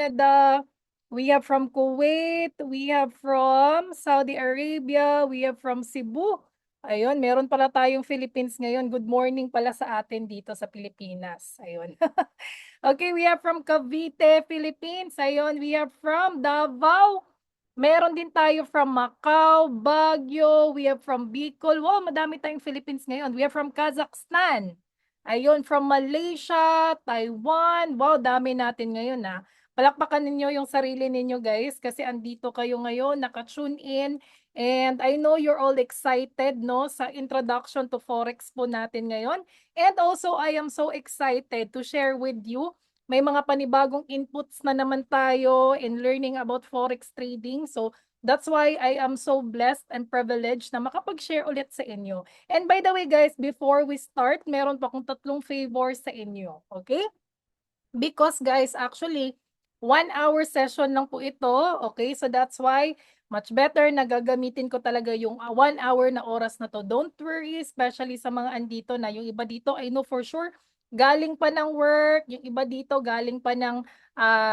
Canada, we have from Kuwait, we have from Saudi Arabia, we have from Cebu. Ayun, meron pala tayong Philippines ngayon. Good morning pala sa atin dito sa Pilipinas. Ayun. Okay, we have from Cavite, Philippines. Ayun, we have from Davao. Meron din tayo from Macau, Baguio, we have from Bicol. Wow, madami tayong Philippines ngayon. We have from Kazakhstan. Ayun, from Malaysia, Taiwan. Wow, dami natin ngayon ah. Palakpakan ninyo yung sarili ninyo guys kasi andito kayo ngayon, naka-tune in. And I know you're all excited no sa introduction to Forex po natin ngayon. And also I am so excited to share with you. May mga panibagong inputs na naman tayo in learning about Forex trading. So that's why I am so blessed and privileged na makapag-share ulit sa inyo. And by the way guys, before we start, meron pa akong 3 favors sa inyo. Okay? Because guys, actually, 1 hour session lang po ito. Okay? So that's why much better na gagamitin ko talaga yung 1 hour na oras na to. Don't worry, especially sa mga andito na yung iba dito, I know for sure, galing pa ng work, yung iba dito galing pa ng,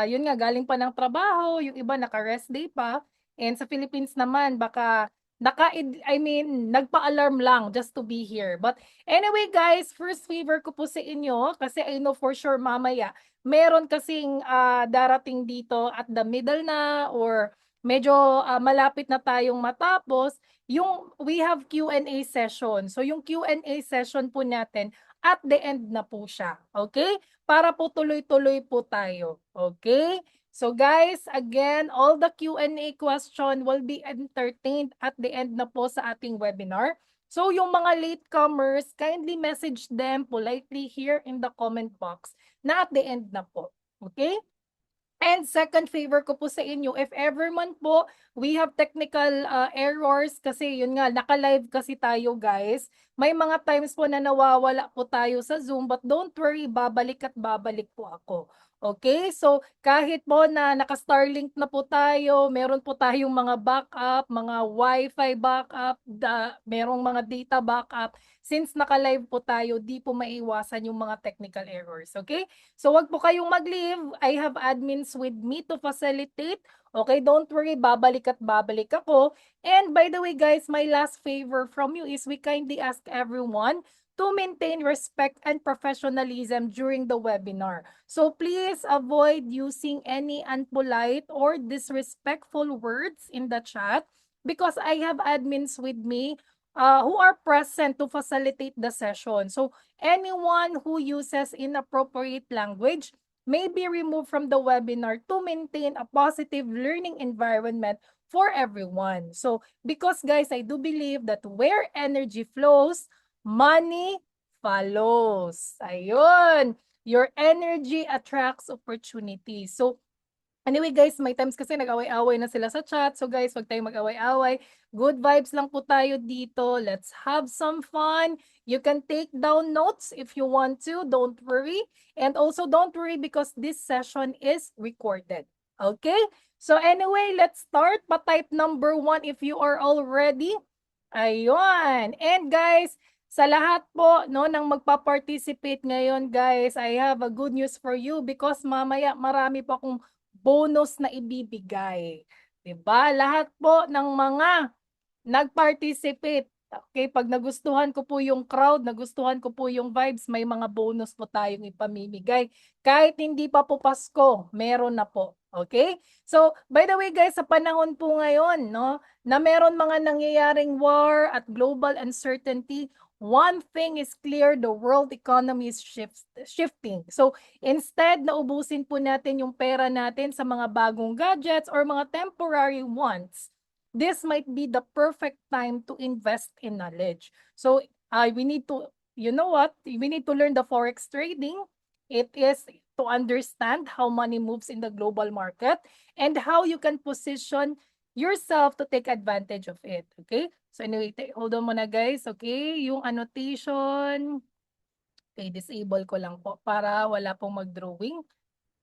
yun nga, galing pa ng trabaho, yung iba naka-rest day pa. And sa Philippines naman, baka nagpa-alarm lang just to be here. But anyway guys, first favor ko po sa inyo, kasi I know for sure mamaya, meron kasing darating dito at the middle na or medyo malapit na tayong matapos, yung we have Q&A session. So yung Q&A session po natin, at the end na po siya. Okay? Para po tuloy-tuloy po tayo. Okay? So guys, again, all the Q&A question will be entertained at the end na po sa ating webinar. So yung mga latecomers, kindly message them politely here in the comment box na at the end na po. Okay? And second favor ko po sa inyo, if ever man po we have technical errors, kasi yun nga, naka-live kasi tayo guys. May mga times po na nawawala po tayo sa Zoom, but don't worry, babalik at babalik po ako. Okay, so kahit po na naka-Starlink na po tayo, meron po tayong mga backup, mga Wi-Fi backup, merong mga data backup. Since naka-live po tayo, di po maiwasan yung mga technical errors. Okay? So wag po kayong mag-leave. I have admins with me to facilitate. Okay, don't worry, babalik at babalik ako. And by the way guys, my last favor from you is we kindly ask everyone to maintain respect and professionalism during the webinar. So please avoid using any unpolite or disrespectful words in the chat because I have admins with me who are present to facilitate the session. So anyone who uses inappropriate language may be removed from the webinar to maintain a positive learning environment for everyone. So, because guys, I do believe that where energy flows, money follows. Ayun. Your energy attracts opportunities. So, anyway guys, may times kasi nag-away-away na sila sa chat. So guys, wag tayong mag-away-away. Good vibes lang po tayo dito. Let's have some fun. You can take down notes if you want to. Don't worry. And also don't worry because this session is recorded. Okay? So anyway, let's start. Pa-type number 1 if you are all ready. Ayun. And guys, sa lahat po no nang magpa-participate ngayon guys, I have a good news for you because mamaya marami pa akong bonus na ibibigay. 'Di ba? Lahat po ng mga nag-participate. Okay, pag nagustuhan ko po yung crowd, nagustuhan ko po yung vibes, may mga bonus po tayong ipamimigay. Kahit hindi pa po Pasko, meron na po. Okay? So, by the way guys, sa panahon po ngayon, no, na meron mga nangyayaring war at global uncertainty, one thing is clear, the world economy is shifting. So, instead na ubusin po natin yung pera natin sa mga bagong gadgets or mga temporary wants, this might be the perfect time to invest in knowledge. So, we need to, you know what? We need to learn the Forex trading. It is to understand how money moves in the global market and how you can position yourself to take advantage of it. Okay? So anyway, hold on muna guys. Okay? Yung annotation, okay, disable ko lang po para wala pong mag-drawing.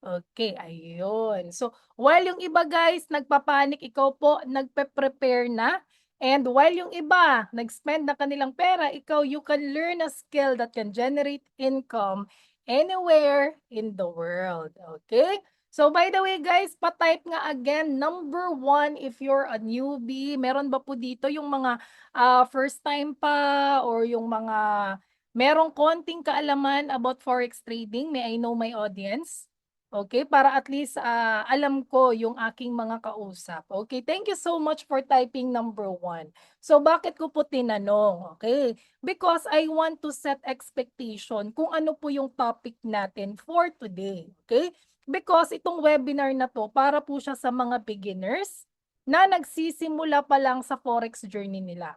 Okay, ayun. So, while yung iba guys nagpapanik, ikaw po nagpe-prepare na. And while yung iba nag-spend na kanilang pera, ikaw you can learn a skill that can generate income anywhere in the world. Okay? So by the way guys, pa-type nga again, number 1 if you're a newbie. Meron ba po dito yung mga first time pa or yung mga merong konting kaalaman about forex trading? May I know my audience? Okay, para at least alam ko yung aking mga kausap. Okay, thank you so much for typing number 1. So bakit ko po tinanong? Okay, because I want to set expectation kung ano po yung topic natin for today. Okay, because itong webinar na to para po siya sa mga beginners na nagsisimula pa lang sa forex journey nila.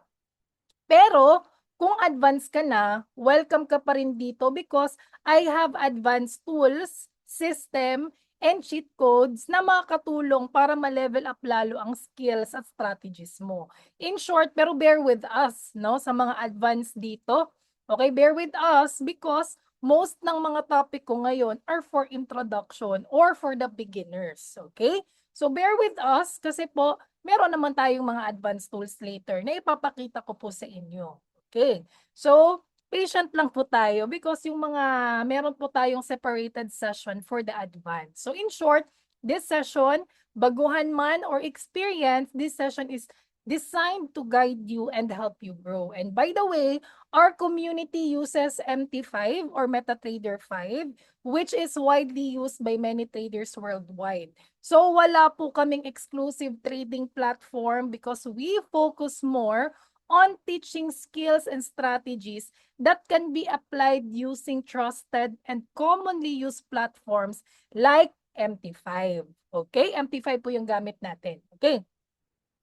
Pero kung advanced ka na, welcome ka pa rin dito because I have advanced tools, system, and cheat codes na makakatulong para ma-level up lalo ang skills at strategies mo. In short, pero bear with us, no, sa mga advanced dito. Okay, bear with us because most ng mga topic ko ngayon are for introduction or for the beginners. Okay? So bear with us kasi po meron naman tayong mga advanced tools later na ipapakita ko po sa inyo. Okay. So, patient lang po tayo because yung mga meron po tayong separated session for the advanced. So, in short, this session, baguhan man or experience, this session is designed to guide you and help you grow. And by the way, our community uses MT5 or MetaTrader 5, which is widely used by many traders worldwide. So wala po kaming exclusive trading platform because we focus more on teaching skills and strategies that can be applied using trusted and commonly used platforms like MT5. Okay? MT5 po yung gamit natin. Okay?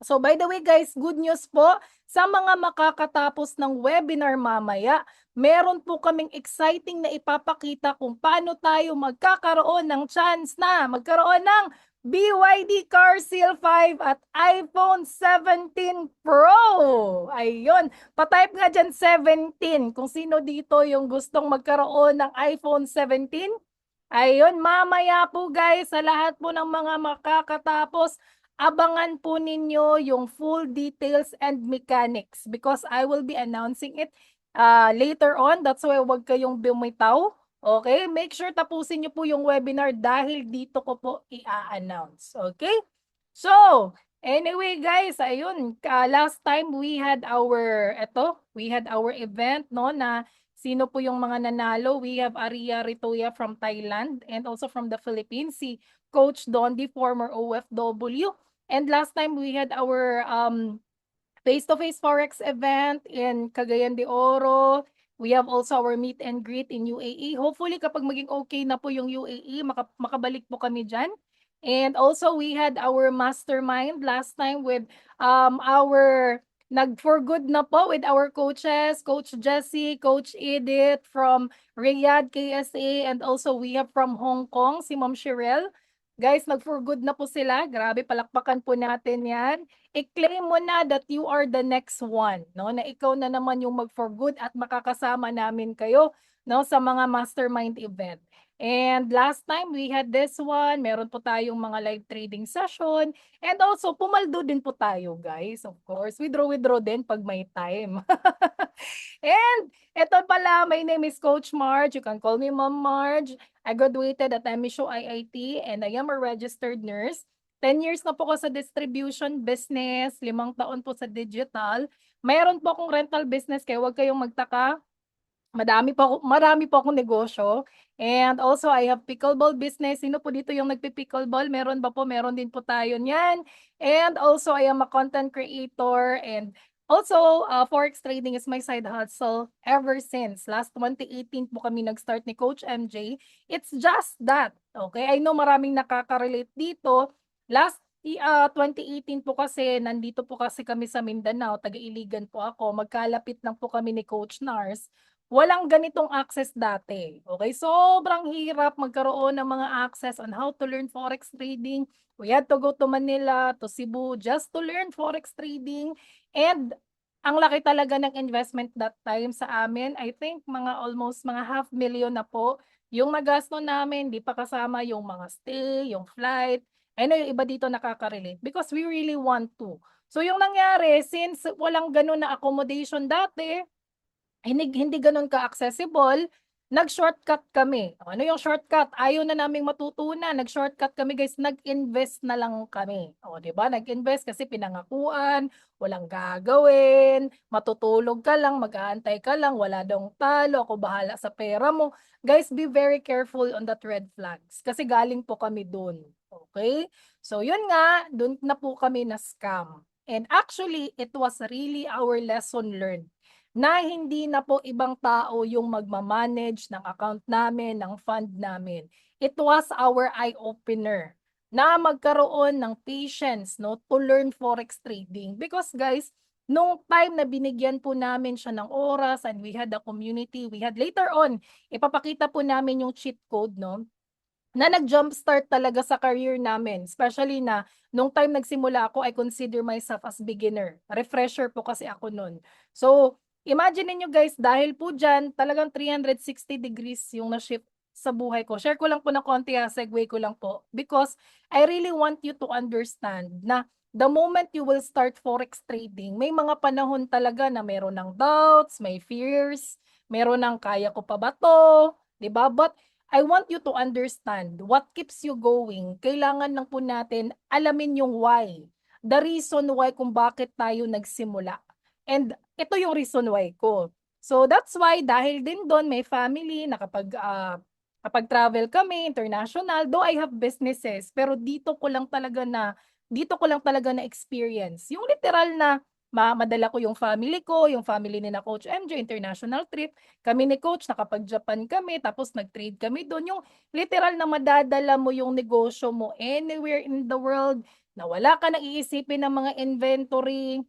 So by the way guys, good news po sa mga makakatapos ng webinar mamaya. Meron po kaming exciting na ipapakita kung paano tayo magkakaroon ng chance na magkaroon ng BYD Car Seal 5 at iPhone 17 Pro. Ayun, pa-type nga dyan 17 kung sino dito yung gustong magkaroon ng iPhone 17. Ayun, mamaya po guys, sa lahat po ng mga makakatapos, abangan po ninyo yung full details and mechanics because I will be announcing it later on. That's why huwag kayong bumitaw. Okay? Make sure tapusin nyo po yung webinar dahil dito ko po i-announce. Okay? So, anyway guys, ayun. Last time we had our event, no, na sino po yung mga nanalo. We have Aria Ritoya from Thailand and also from the Philippines, si Coach Dondi, former OFW. And last time we had our face-to-face Forex event in Cagayan de Oro. We have also our meet and greet in UAE. Hopefully kapag maging okay na po yung UAE, makabalik po kami dyan. And also we had our mastermind last time with our nag-for good na po with our coaches, Coach Jessie, Coach Edith from Riyadh, KSA, and also we have from Hong Kong, si Ma'am Cheryl. Guys, nag-for good na po sila. Grabe, palakpakan po natin yan. I-claim mo na that you are the next one, no? Na ikaw na naman yung mag-for good at makakasama namin kayo, no, sa mga mastermind event. And last time we had this one, meron po tayong mga live trading session. And also, pumaldo din po tayo, guys. Of course, withdraw din pag may time. And ito pala, my name is Coach Marge. You can call me Mom Marge. I graduated at MSU IIT and I am a registered nurse. 10 years na po ako sa distribution business, 5 taon po sa digital. Mayroon po akong rental business kaya huwag kayong magtaka. Marami po akong negosyo. And also, I have pickleball business. Sino po dito yung nagpi-pickleball? Meron ba po? Meron din po tayo niyan. And also, I am a content creator. And also, Forex trading is my side hustle ever since. Last 2018 po kami nag-start ni Coach MJ. It's just that. Okay? I know maraming nakaka-relate dito. Last 2018 po kasi, nandito po kasi kami sa Mindanao, taga-Iligan po ako. Magkalapit lang po kami ni Coach Nars. Walang ganitong access dati. Okay? Sobrang hirap magkaroon ng mga access on how to learn Forex trading. We had to go to Manila, to Cebu, just to learn Forex trading. And ang laki talaga ng investment that time sa amin. I think almost mga 500,000 na po yung nagasto namin. Di pa kasama yung mga stay, yung flight. Ano yung iba dito nakaka-relate because we really want to. So yung nangyari, since walang ganun na accommodation dati, hindi ganun ka-accessible, nag-shortcut kami. Ano yung shortcut? Ayaw na naming matutunan. Nag-shortcut kami guys, nag-invest na lang kami. O, di ba? Nag-invest kasi pinangakuan, walang gagawin, matutulog ka lang, mag-aantay ka lang, wala dong talo, ako bahala sa pera mo. Guys, be very careful on that red flags kasi galing po kami dun. Okay? So, yun nga, dun na po kami na scam. And actually, it was really our lesson learned na hindi na po ibang tao yung magmamanage ng account namin, ng fund namin. It was our eye-opener na magkaroon ng patience, no, to learn forex trading. Because guys, nung time na binigyan po namin siya ng oras and we had a community, we had later on, ipapakita po namin yung cheat code, no, na nag-jumpstart talaga sa career namin. Especially na nung time nagsimula ako, I consider myself as beginner. Refresher po kasi ako nun. So, imagine niyo guys, dahil po dyan, talagang 360 degrees yung na-shift sa buhay ko. Share ko lang po ng konti segue ko lang po. Because I really want you to understand na the moment you will start forex trading, may mga panahon talaga na meron ng doubts, may fears, meron ng kaya ko pa ba to, 'di ba? But I want you to understand what keeps you going. Kailangan lang po natin alamin yung why. The reason why kung bakit tayo nagsimula. And ito yung reason why ko. So that's why dahil din doon may family kapag travel kami international, though I have businesses, pero dito ko lang talaga na experience. Yung literal na madala ko yung family ni na Coach MJ, international trip. Kami ni Coach, nakapag-Japan kami, tapos nag-trade kami doon. Yung literal na madadala mo yung negosyo mo anywhere in the world, na wala ka nang iisipin ng mga inventory,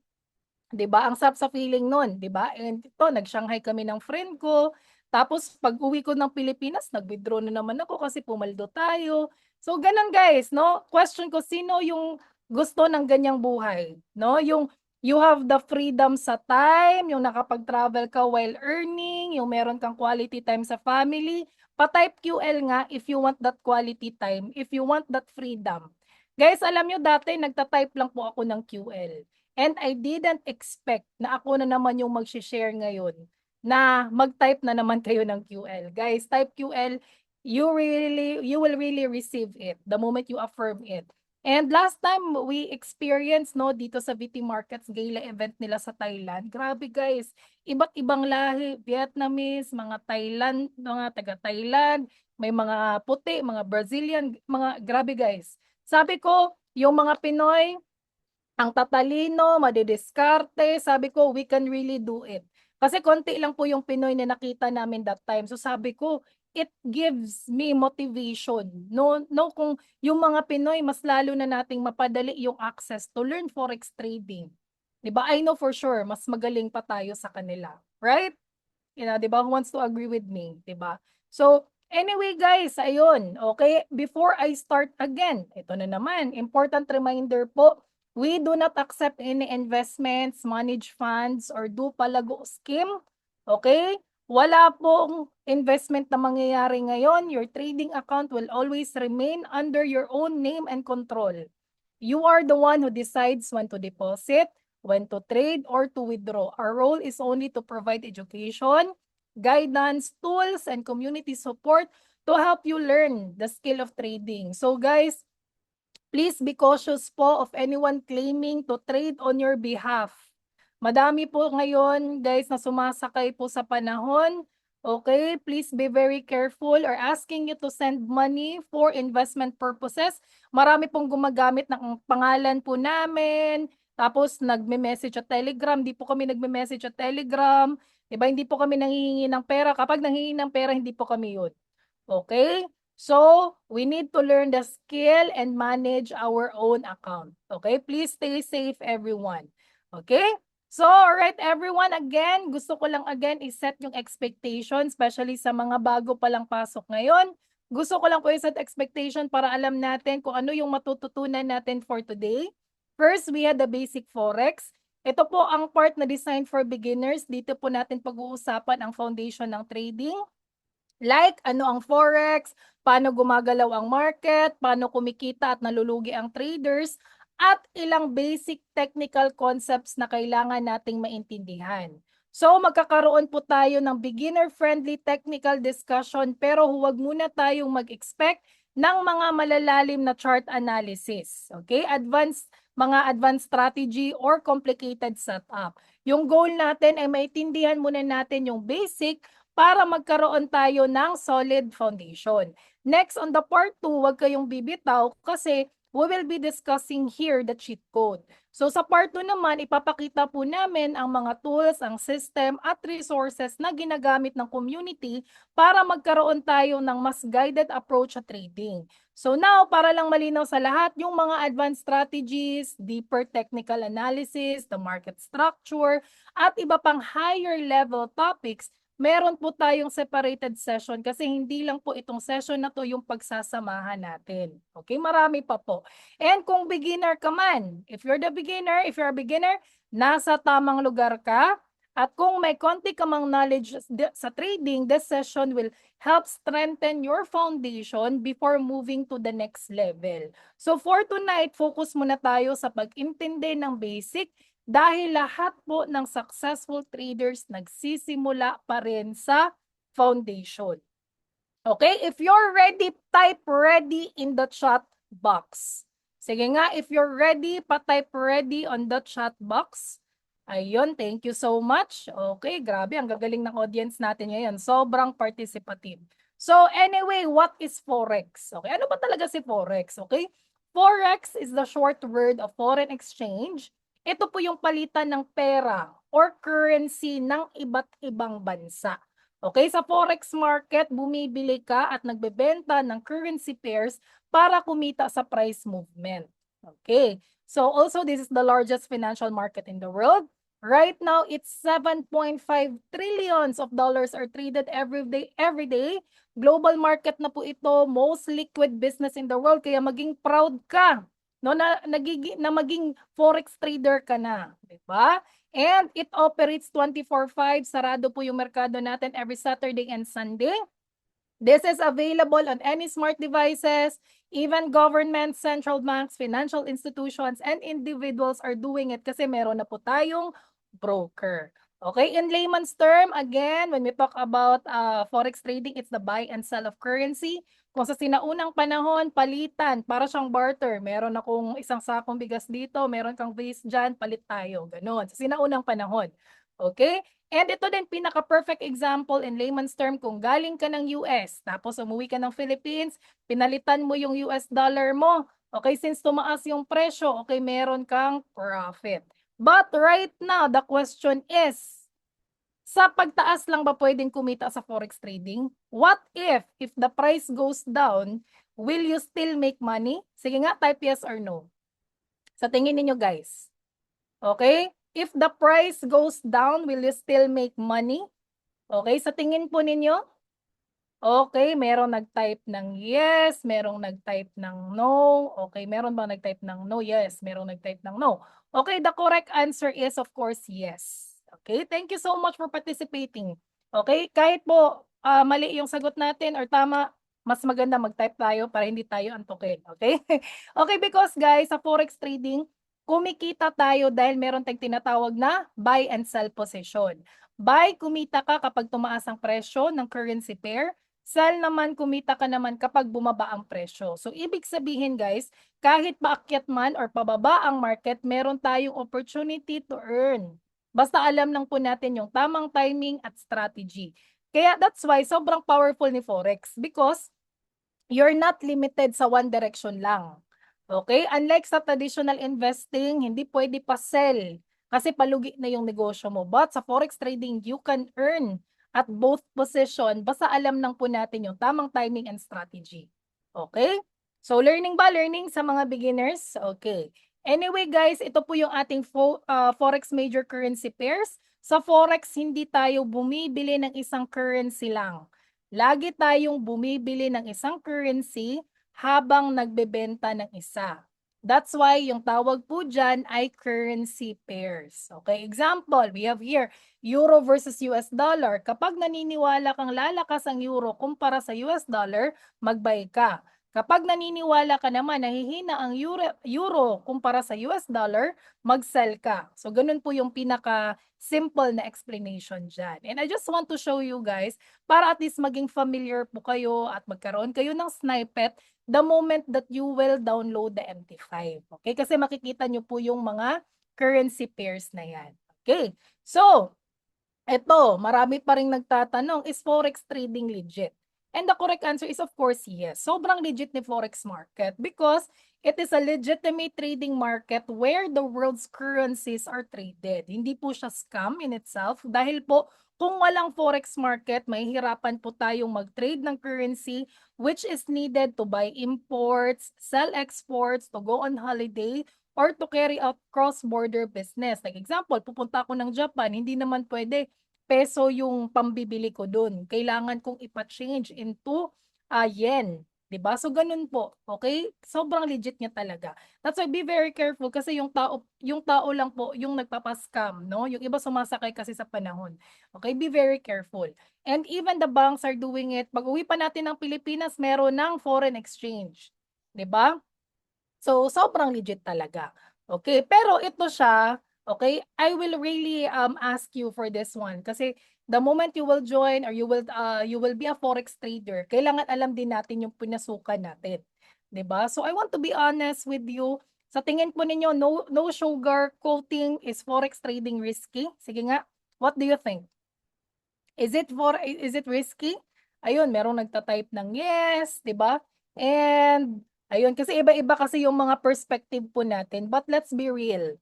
'di ba? Ang sarap sa feeling nun, 'di ba? And ito, nag-Shanghai kami ng friend ko. Tapos pag-uwi ko ng Pilipinas, nag-withdraw na naman ako kasi pumaldo tayo. So ganun guys, no? Question ko, sino yung gusto ng ganyang buhay, no? Yung you have the freedom sa time, yung nakapag-travel ka while earning, yung meron kang quality time sa family. Pa-type QL nga if you want that quality time, if you want that freedom. Guys, alam nyo dati nagta-type lang po ako ng QL. And I didn't expect na ako na naman yung mag-share ngayon na mag-type na naman kayo ng QL. Guys, type QL, you will really receive it the moment you affirm it. And last time we experienced no dito sa VT Markets Gala event nila sa Thailand. Grabe guys, iba't ibang lahi, Vietnamese, mga Thailand, mga taga Thailand, may mga puti, mga Brazilian, mga grabe guys. Sabi ko, yung mga Pinoy, ang tatalino, madidiskarte, sabi ko, we can really do it. Kasi konti lang po yung Pinoy na nakita namin that time. So sabi ko, it gives me motivation. No, kung yung mga Pinoy, mas lalo na nating mapadali yung access to learn forex trading. 'Di ba? I know for sure, mas magaling pa tayo sa kanila. Right? 'Di ba? Who wants to agree with me? 'Di ba? So, anyway guys, ayun. Okay, before I start again, ito na naman, important reminder po, we do not accept any investments, managed funds, or do palago scheme. Okay? Wala pong investment na mangyayari ngayon. Your trading account will always remain under your own name and control. You are the one who decides when to deposit, when to trade, or to withdraw. Our role is only to provide education, guidance, tools, and community support to help you learn the skill of trading. So guys, please be cautious po of anyone claiming to trade on your behalf. Madami po ngayon guys na sumasakay po sa panahon. Okay, please be very careful or asking you to send money for investment purposes. Marami pong gumagamit ng pangalan po namin. Tapos nagme-message sa Telegram. Di po kami nagme-message sa Telegram. Diba? Hindi po kami nanghihingi ng pera. Kapag nanghihingi ng pera, hindi po kami yun. Okay? So, we need to learn the skill and manage our own account. Okay? Please stay safe, everyone. Okay? So, alright everyone, again, gusto ko lang again i-set yung expectation, especially sa mga bago palang pasok ngayon. Gusto ko lang po i-set expectation para alam natin kung ano yung matututunan natin for today. First, we had the basic forex. Ito po ang part na designed for beginners. Dito po natin pag-uusapan ang foundation ng trading. Like, ano ang forex, paano gumagalaw ang market, paano kumikita at nalulugi ang traders, at ilang basic technical concepts na kailangan nating maintindihan. So magkakaroon po tayo ng beginner-friendly technical discussion pero huwag muna tayong mag-expect ng mga malalalim na chart analysis. Okay? Mga advanced strategy or complicated setup. Yung goal natin ay maintindihan muna natin yung basic para magkaroon tayo ng solid foundation. Next, on the part 2, huwag kayong bibitaw kasi we will be discussing here the cheat code. So sa part 2 naman, ipapakita po namin ang mga tools, ang system at resources na ginagamit ng community para magkaroon tayo ng mas guided approach sa trading. So now, para lang malinaw sa lahat, yung mga advanced strategies, deeper technical analysis, the market structure, at iba pang higher level topics, meron po tayong separated session kasi hindi lang po itong session na to yung pagsasamahan natin. Okay, marami pa po. And kung beginner ka man, if you're a beginner, nasa tamang lugar ka. At kung may konti ka mang knowledge sa trading, this session will help strengthen your foundation before moving to the next level. So for tonight, focus muna tayo sa pag-intindi ng basic dahil lahat po ng successful traders nagsisimula pa rin sa foundation. Okay, if you're ready, type ready in the chat box. Sige nga, if you're ready, pa-type ready on the chat box. Ayun, thank you so much. Okay, grabe, ang gagaling ng audience natin ngayon. Sobrang participative. So anyway, what is Forex? Okay, ano ba talaga si Forex? Okay, Forex is the short word of foreign exchange. Ito po yung palitan ng pera or currency ng iba't ibang bansa. Okay, sa Forex market, bumibili ka at nagbebenta ng currency pairs para kumita sa price movement. Okay, so also this is the largest financial market in the world. Right now, it's 7.5 trillions of dollars are traded every day. Global market na po ito, most liquid business in the world. Kaya maging proud ka, no, na maging forex trader ka na, 'di ba? And it operates 24/5. Sarado po yung merkado natin every Saturday and Sunday. This is available on any smart devices. Even governments, central banks, financial institutions, and individuals are doing it kasi meron na po tayong broker. Okay, in layman's term, again, when we talk about forex trading, it's the buy and sell of currency. Kung sa sinaunang panahon, palitan, para siyang barter. Meron akong isang sakong bigas dito, meron kang base dyan, palit tayo. Ganon, sa sinaunang panahon. Okay? And ito din pinaka-perfect example in layman's term kung galing ka ng US, tapos umuwi ka ng Philippines, pinalitan mo yung US dollar mo. Okay, since tumaas yung presyo, okay, meron kang profit. But right now, the question is, sa pagtaas lang ba pwedeng kumita sa forex trading? What if the price goes down, will you still make money? Sige nga, type yes or no. Sa tingin ninyo guys. Okay? If the price goes down, will you still make money? Okay, sa tingin po ninyo? Okay, meron nag-type ng yes, merong nag-type ng no. Okay, meron bang nag-type ng no? Yes, merong nag-type ng no. Okay, the correct answer is of course yes. Okay, thank you so much for participating. Okay, kahit po mali yung sagot natin or tama, mas maganda mag-type tayo para hindi tayo antukin. Okay? Okay, because guys, sa forex trading, kumikita tayo dahil meron tayong tinatawag na buy and sell position. Buy, kumita ka kapag tumaas ang presyo ng currency pair. Sell naman, kumita ka naman kapag bumaba ang presyo. So, ibig sabihin guys, kahit paakyat man or pababa ang market, meron tayong opportunity to earn. Basta alam lang po natin yung tamang timing at strategy. Kaya that's why sobrang powerful ni Forex because you're not limited sa one direction lang. Okay? Unlike sa traditional investing, hindi pwede pa sell kasi palugi na yung negosyo mo. But sa Forex trading, you can earn at both position basta alam lang po natin yung tamang timing and strategy. Okay? So, learning ba? Learning sa mga beginners? Okay. Anyway, guys, ito po yung ating Forex major currency pairs. Sa Forex, hindi tayo bumibili ng isang currency lang. Lagi tayong bumibili ng isang currency habang nagbebenta ng isa. That's why yung tawag po dyan ay currency pairs. Okay, example, we have here Euro versus US dollar. Kapag naniniwala kang lalakas ang Euro kumpara sa US dollar, mag-buy ka. Kapag naniniwala ka naman na hihina ang euro kumpara sa US dollar, mag-sell ka. So, ganun po yung pinaka-simple na explanation dyan. And I just want to show you guys, para at least maging familiar po kayo at magkaroon kayo ng snippet the moment that you will download the MT5. Okay? Kasi makikita nyo po yung mga currency pairs na yan. Okay? So, eto, marami pa ring nagtatanong, is Forex trading legit? And the correct answer is of course yes. Sobrang legit ni Forex market because it is a legitimate trading market where the world's currencies are traded. Hindi po siya scam in itself dahil po kung walang Forex market, mahihirapan po tayong mag-trade ng currency which is needed to buy imports, sell exports, to go on holiday, or to carry out cross-border business. Like example, pupunta ako ng Japan, hindi naman pwede peso yung pambibili ko dun. Kailangan kong ipa-change into yen. 'Di ba? So ganun po. Okay? Sobrang legit niya talaga. That's why be very careful kasi yung tao lang po yung nagpapa-scam, no? Yung iba sumasakay kasi sa panahon. Okay? Be very careful. And even the banks are doing it. Pag-uwi pa natin ng Pilipinas, meron ng foreign exchange. 'Di ba? So, sobrang legit talaga. Okay, pero ito siya, okay, I will really ask you for this one kasi the moment you will join or you will be a forex trader, kailangan alam din natin yung pinasukan natin, 'di ba? So I want to be honest with you. Sa tingin po ninyo, no sugar coating, is forex trading risky? Sige nga, what do you think? Is it risky? Ayun, merong nagta-type ng yes, 'di ba? And ayun, kasi iba-iba kasi yung mga perspective po natin, but let's be real.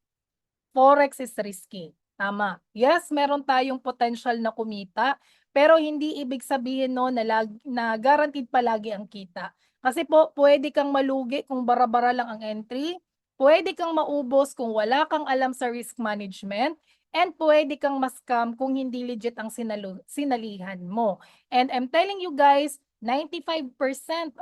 Forex is risky, tama. Yes, meron tayong potential na kumita, pero hindi ibig sabihin no na guaranteed palagi ang kita. Kasi po, pwede kang malugi kung bara-bara lang ang entry, pwede kang maubos kung wala kang alam sa risk management, and pwede kang ma-scam kung hindi legit ang sinalihan mo. And I'm telling you guys, 95%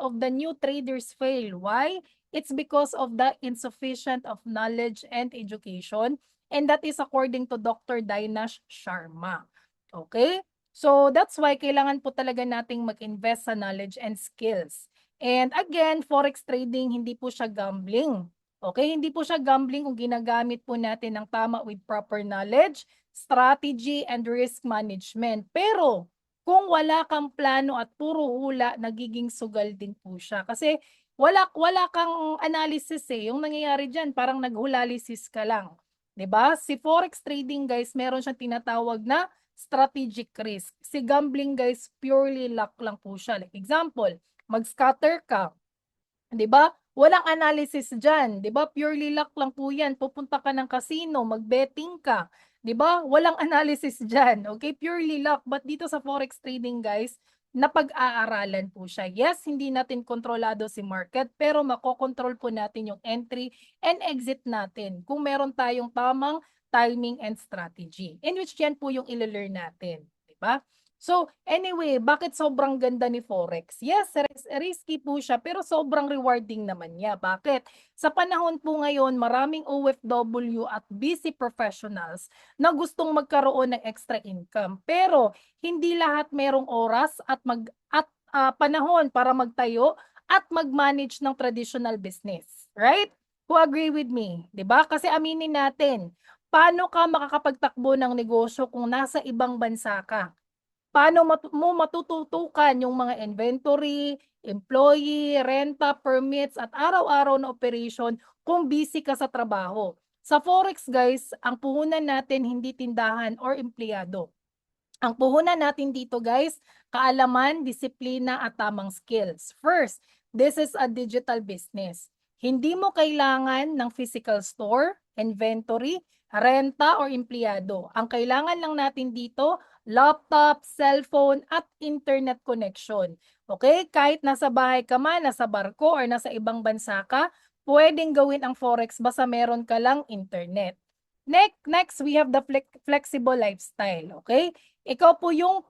of the new traders fail. Why? It's because of the insufficient of knowledge and education. And that is according to Dr. Dainash Sharma. Okay? So that's why kailangan po talaga nating mag-invest sa knowledge and skills. And again, forex trading, hindi po siya gambling. Okay? Hindi po siya gambling kung ginagamit po natin ng tama with proper knowledge, strategy, and risk management. Pero kung wala kang plano at puro hula, nagiging sugal din po siya. Kasi wala kang analysis eh. Yung nangyayari diyan, parang naghulalisis ka lang. 'Di ba? Si forex trading guys, meron siyang tinatawag na strategic risk. Si gambling guys, purely luck lang po siya. Like example, mag-scatter ka, 'di ba? Walang analysis diyan, 'di ba? Purely luck lang po 'yan. Pupunta ka ng casino, mag-betting ka, 'di ba? Walang analysis diyan. Okay? Purely luck. But dito sa forex trading, guys, napag-aaralan po siya. Yes, hindi natin kontrolado si market, pero makokontrol po natin yung entry and exit natin kung meron tayong tamang timing and strategy. In which yan po yung ilo-learn natin, 'di ba? So, anyway, bakit sobrang ganda ni Forex? Yes, risky po siya, pero sobrang rewarding naman niya. Bakit? Sa panahon po ngayon, maraming OFW at busy professionals na gustong magkaroon ng extra income. Pero, hindi lahat merong oras panahon para magtayo at mag-manage ng traditional business. Right? Who agree with me? 'Di ba? Kasi aminin natin, paano ka makakapagtakbo ng negosyo kung nasa ibang bansa ka? Paano mo matututukan yung mga inventory, employee, renta, permits at araw-araw na operation kung busy ka sa trabaho? Sa Forex guys, ang puhunan natin hindi tindahan or empleyado. Ang puhunan natin dito guys, kaalaman, disiplina at tamang skills. First, this is a digital business. Hindi mo kailangan ng physical store, inventory, renta or empleyado. Ang kailangan lang natin dito, laptop, cellphone at internet connection. Okay? Kahit nasa bahay ka man, nasa barko or nasa ibang bansa ka, pwedeng gawin ang Forex basta meron ka lang internet. Next, we have the flexible lifestyle. Okay? Ikaw po yung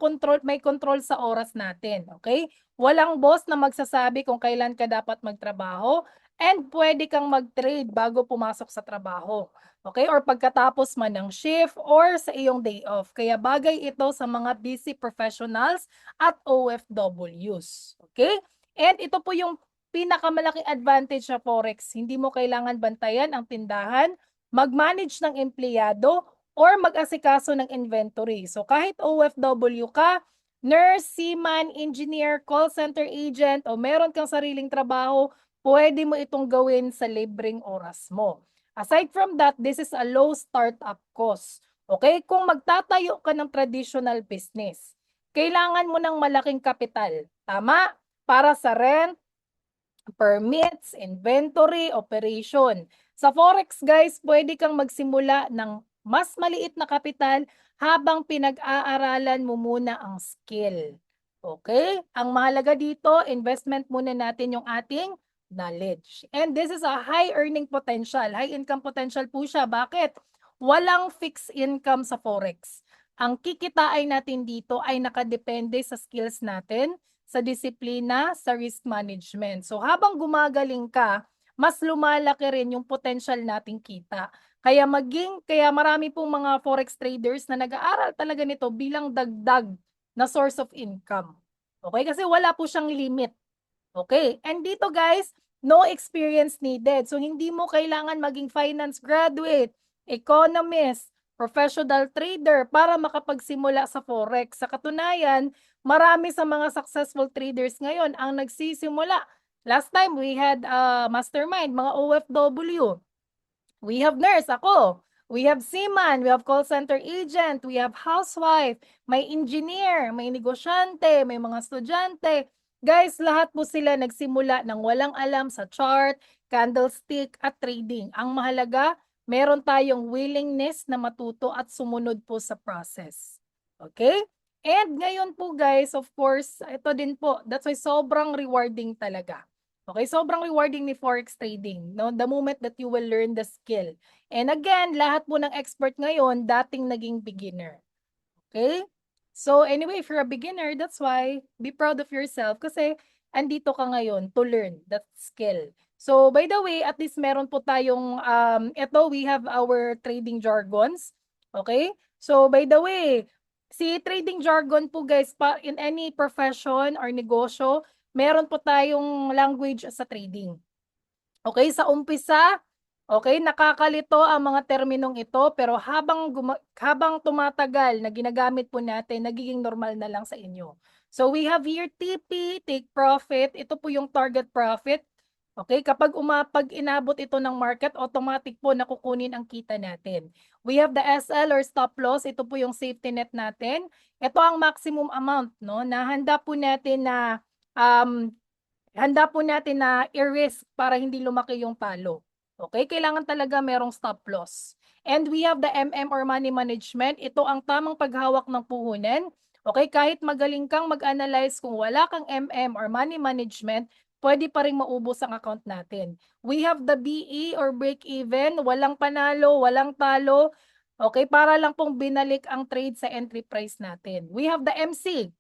may control sa oras natin, okay? Walang boss na magsasabi kung kailan ka dapat magtrabaho and pwede kang mag-trade bago pumasok sa trabaho, okay? Or pagkatapos man ng shift or sa iyong day off. Kaya bagay ito sa mga busy professionals at OFWs, okay? And ito po yung pinakamalaking advantage sa Forex. Hindi mo kailangan bantayan ang tindahan, mag-manage ng empleyado, or mag-asikaso ng inventory. So kahit OFW ka, nurse, seaman, engineer, call center agent, o meron kang sariling trabaho, pwede mo itong gawin sa libreng oras mo. Aside from that, this is a low startup cost. Okay? Kung magtatayo ka ng traditional business, kailangan mo ng malaking kapital. Tama? Para sa rent, permits, inventory, operation. Sa Forex guys, pwede kang magsimula ng mas maliit na kapital habang pinag-aaralan mo muna ang skill. Okay? Ang mahalaga dito, investment muna natin yung ating knowledge. And this is a high earning potential. High income potential po siya. Bakit? Walang fixed income sa Forex. Ang kikitain natin dito ay nakadepende sa skills natin, sa disiplina, sa risk management. So habang gumagaling ka, mas lumalaki rin yung potential nating kita. Kaya marami pong mga forex traders na nag-aaral talaga nito bilang dagdag na source of income. Okay? Kasi wala po siyang limit. Okay? And dito guys, no experience needed. So hindi mo kailangan maging finance graduate, economist, professional trader para makapagsimula sa forex. Sa katunayan, marami sa mga successful traders ngayon ang nagsisimula. Last time we had mastermind, mga OFW. We have nurse, ako. We have seaman, we have call center agent, we have housewife, may engineer, may negosyante, may mga estudyante. Guys, lahat po sila nagsimula ng walang alam sa chart, candlestick, at trading. Ang mahalaga, meron tayong willingness na matuto at sumunod po sa process. Okay? And ngayon po guys, of course, ito din po, that's why sobrang rewarding talaga. Okay, sobrang rewarding ni Forex trading, no? The moment that you will learn the skill. And again, lahat po ng expert ngayon, dating naging beginner. Okay? So anyway, if you're a beginner, that's why be proud of yourself kasi andito ka ngayon to learn that skill. So by the way, at least meron po tayong, we have our trading jargons. Okay? So by the way, si trading jargon po guys, in any profession or negosyo, meron po tayong language sa trading. Okay, sa umpisa, okay, nakakalito ang mga terminong ito, pero habang tumatagal na ginagamit po natin, nagiging normal na lang sa inyo. So we have here TP, take profit. Ito po yung target profit. Okay, kapag inabot ito ng market, automatic po nakukunin ang kita natin. We have the SL or stop loss. Ito po yung safety net natin. Ito ang maximum amount, no? Na handa po natin na i-risk para hindi lumaki yung talo. Okay? Kailangan talaga merong stop loss. And we have the MM or money management. Ito ang tamang paghawak ng puhunan. Okay? Kahit magaling kang mag-analyze, kung wala kang MM or money management, pwede pa rin maubos ang account natin. We have the BE or break even. Walang panalo, walang talo. Okay? Para lang pong binalik ang trade sa entry price natin. We have the MC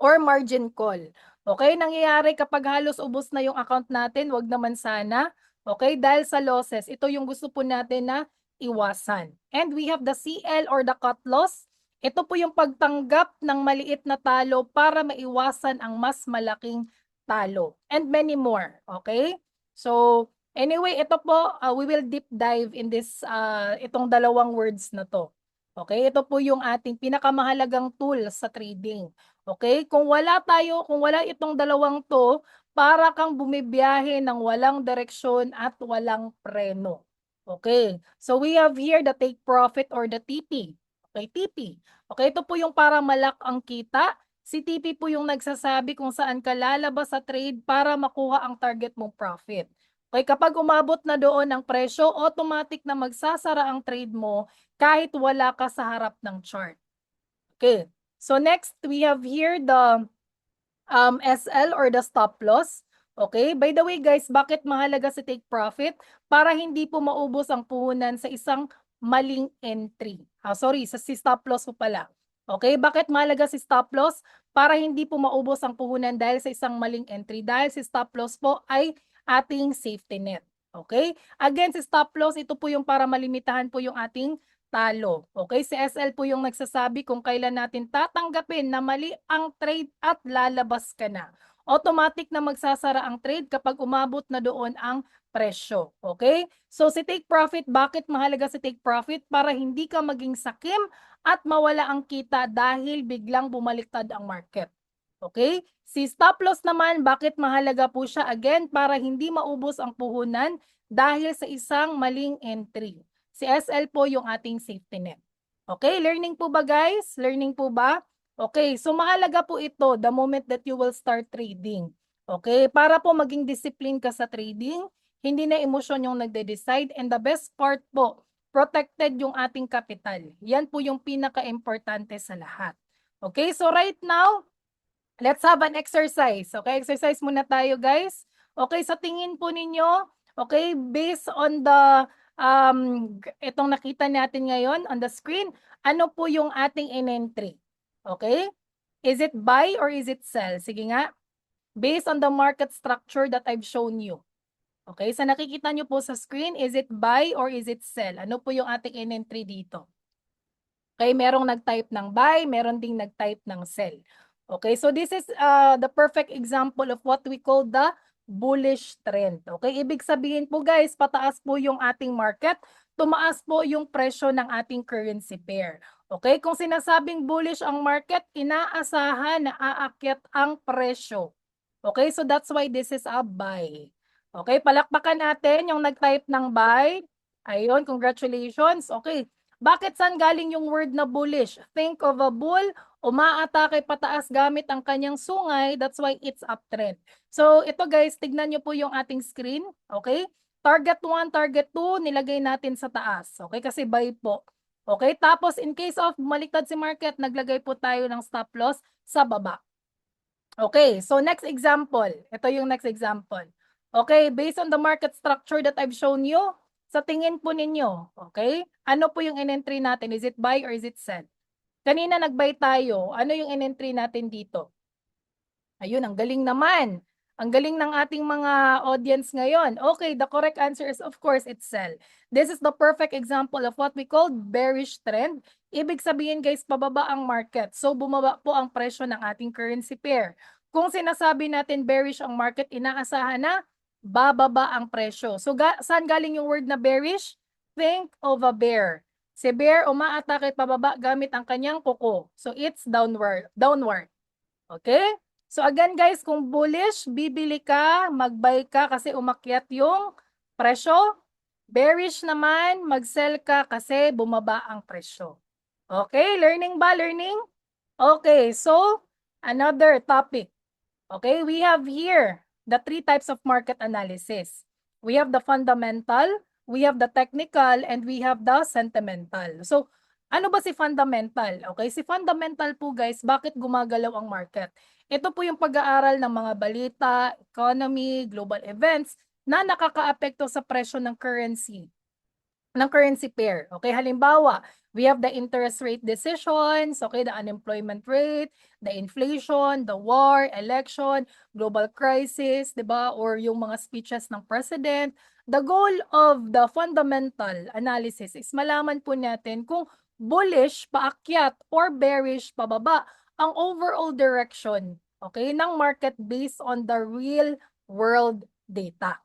or margin call. Okay, nangyayari kapag halos ubos na yung account natin, wag naman sana. Okay, dahil sa losses, ito yung gusto po natin na iwasan. And we have the CL or the cut loss. Ito po yung pagtanggap ng maliit na talo para maiwasan ang mas malaking talo. And many more. Okay? So, anyway, ito po, we will deep dive in this, itong dalawang words na to. Okay, ito po yung ating pinakamahalagang tool sa trading. Okay, kung wala itong dalawang to, para kang bumibiyahe ng walang direksyon at walang preno. Okay, so we have here the take profit or the TP. Okay, TP. Okay, ito po yung para malak ang kita. Si TP po yung nagsasabi kung saan ka lalabas sa trade para makuha ang target mong profit. Okay, kapag umabot na doon ang presyo, automatic na magsasara ang trade mo kahit wala ka sa harap ng chart. Okay, so next we have here the SL or the stop loss. Okay, by the way guys, bakit mahalaga si take profit? Para hindi po maubos ang puhunan sa isang maling entry. Si stop loss po pala. Okay, bakit mahalaga si stop loss? Para hindi po maubos ang puhunan dahil sa isang maling entry. Dahil si stop loss po ay ating safety net. Okay? Again, si stop loss, ito po yung para malimitahan po yung ating talo. Okay? Si SL po yung nagsasabi kung kailan natin tatanggapin na mali ang trade at lalabas ka na. automatic na magsasara ang trade kapag umabot na doon ang presyo. Okay? So si take profit, bakit mahalaga si take profit? Para hindi ka maging sakim at mawala ang kita dahil biglang bumaliktad ang market. Okay? Si stop loss naman, bakit mahalaga po siya? Again, para hindi maubos ang puhunan dahil sa isang maling entry. Si SL po yung ating safety net. Okay, learning po ba guys? Learning po ba? Okay, so mahalaga po ito the moment that you will start trading. Okay, para po maging discipline ka sa trading, hindi na emosyon yung nagde-decide, and the best part po, protected yung ating capital. Yan po yung pinaka-importante sa lahat. Okay, so right now, let's have an exercise. Okay, exercise muna tayo guys. Okay, sa tingin po ninyo, okay, based on the itong nakita natin ngayon on the screen, ano po yung ating in-entry? Okay? Is it buy or is it sell? Sige nga. Based on the market structure that I've shown you. Okay, sa nakikita nyo po sa screen, is it buy or is it sell? Ano po yung ating in-entry dito? Okay, merong nag-type ng buy, meron ding nag-type ng sell. Okay, so this is the perfect example of what we call the bullish trend. Okay, ibig sabihin po guys, pataas po yung ating market, tumaas po yung presyo ng ating currency pair. Okay, kung sinasabing bullish ang market, inaasahan na aakyat ang presyo. Okay, so that's why this is a buy. Okay, palakpakan natin yung nag-type ng buy. Ayun, congratulations. Okay, bakit saan galing yung word na bullish? Think of a bull, umaatake pataas gamit ang kanyang sungay, that's why it's uptrend. So ito guys, tignan nyo po yung ating screen, okay? Target 1, target 2, nilagay natin sa taas, okay? Kasi buy po. Okay, tapos in case of bumaliktad si market, naglagay po tayo ng stop loss sa baba. Okay, so next example. Ito yung next example. Okay, based on the market structure that I've shown you, sa tingin po ninyo, okay? Ano po yung in-entry natin? Is it buy or is it sell? Kanina nag-buy tayo. Ano yung in-entry natin dito? Ayun, ang galing naman. Ang galing ng ating mga audience ngayon. Okay, the correct answer is of course it's sell. This is the perfect example of what we call bearish trend. Ibig sabihin guys, pababa ang market. So bumaba po ang presyo ng ating currency pair. Kung sinasabi natin bearish ang market, inaasahan na bababa ang presyo. So saan galing yung word na bearish? Think of a bear. Si bear umaatake pababa gamit ang kanyang kuko. So it's downward. Okay? So again guys, kung bullish, bibili ka, mag-buy ka kasi umakyat yung presyo. Bearish naman, mag-sell ka kasi bumaba ang presyo. Okay, learning ba? Learning? Okay, so another topic. Okay, we have here the 3 types of market analysis. We have the fundamental, we have the technical, and we have the sentimental. So, ano ba si fundamental? Okay, si fundamental po guys, bakit gumagalaw ang market? Ito po yung pag-aaral ng mga balita, economy, global events na nakakaapekto sa presyo ng currency pair. Okay, halimbawa, we have the interest rate decisions, okay, the unemployment rate, the inflation, the war, election, global crisis, 'di ba? Or yung mga speeches ng president. The goal of the fundamental analysis is malaman po natin kung bullish paakyat or bearish pababa ang overall direction, okay, ng market based on the real world data.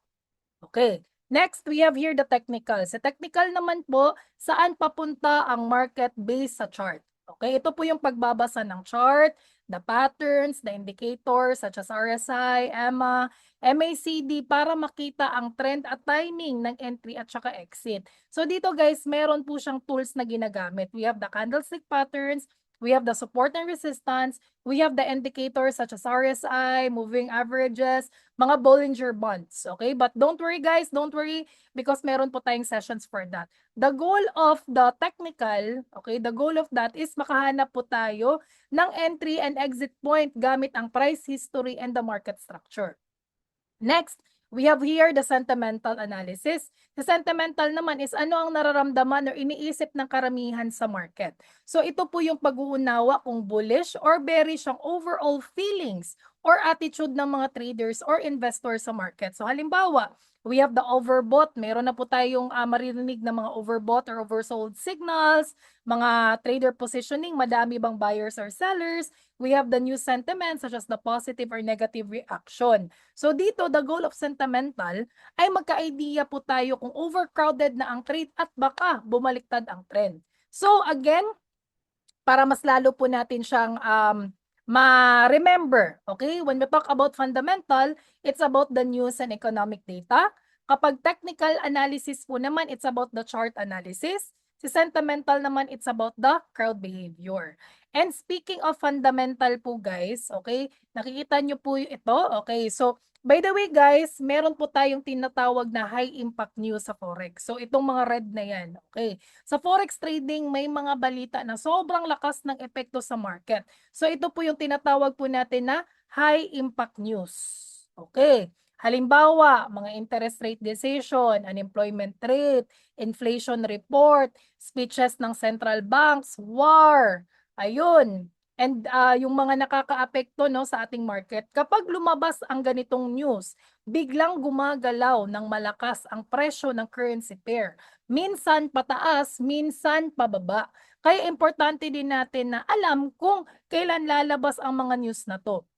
Okay. Next, we have here the technical. Sa technical naman po, saan papunta ang market based sa chart. Okay, ito po yung pagbabasa ng chart, the patterns, the indicators such as RSI, EMA, MACD para makita ang trend at timing ng entry at saka exit. So dito guys, meron po siyang tools na ginagamit. We have the candlestick patterns, we have the support and resistance, we have the indicators such as RSI, moving averages, mga Bollinger Bands, okay? But don't worry guys, don't worry because meron po tayong sessions for that. The goal of the technical, okay, the goal of that is makahanap po tayo ng entry and exit point gamit ang price history and the market structure. Next, we have here the sentimental analysis. The sentimental naman is ano ang nararamdaman or iniisip ng karamihan sa market. So ito po yung pag-uunawa kung bullish or bearish ang overall feelings or attitude ng mga traders or investors sa market. So halimbawa, We have the overbought. Meron na po tayong maririnig na mga overbought or oversold signals, mga trader positioning, madami bang buyers or sellers. We have the new sentiment such as the positive or negative reaction. So dito, the goal of sentimental ay magka-idea po tayo kung overcrowded na ang trade at baka bumaliktad ang trend. So again, para mas lalo po natin siyang ma-remember. Okay? When we talk about fundamental, it's about the news and economic data. Kapag technical analysis po naman, it's about the chart analysis. Si sentimental naman, it's about the crowd behavior. And speaking of fundamental po guys, okay, nakikita nyo po ito. Okay, so by the way guys, meron po tayong tinatawag na high impact news sa Forex. So itong mga red na yan, okay. Sa Forex trading, may mga balita na sobrang lakas ng epekto sa market. So ito po yung tinatawag po natin na high impact news. Okay. Halimbawa, mga interest rate decision, unemployment rate, inflation report, speeches ng central banks, war, ayun. And yung mga nakakaapekto no, sa ating market, kapag lumabas ang ganitong news, biglang gumagalaw ng malakas ang presyo ng currency pair. Minsan pataas, minsan pababa. Kaya importante din natin na alam kung kailan lalabas ang mga news na to.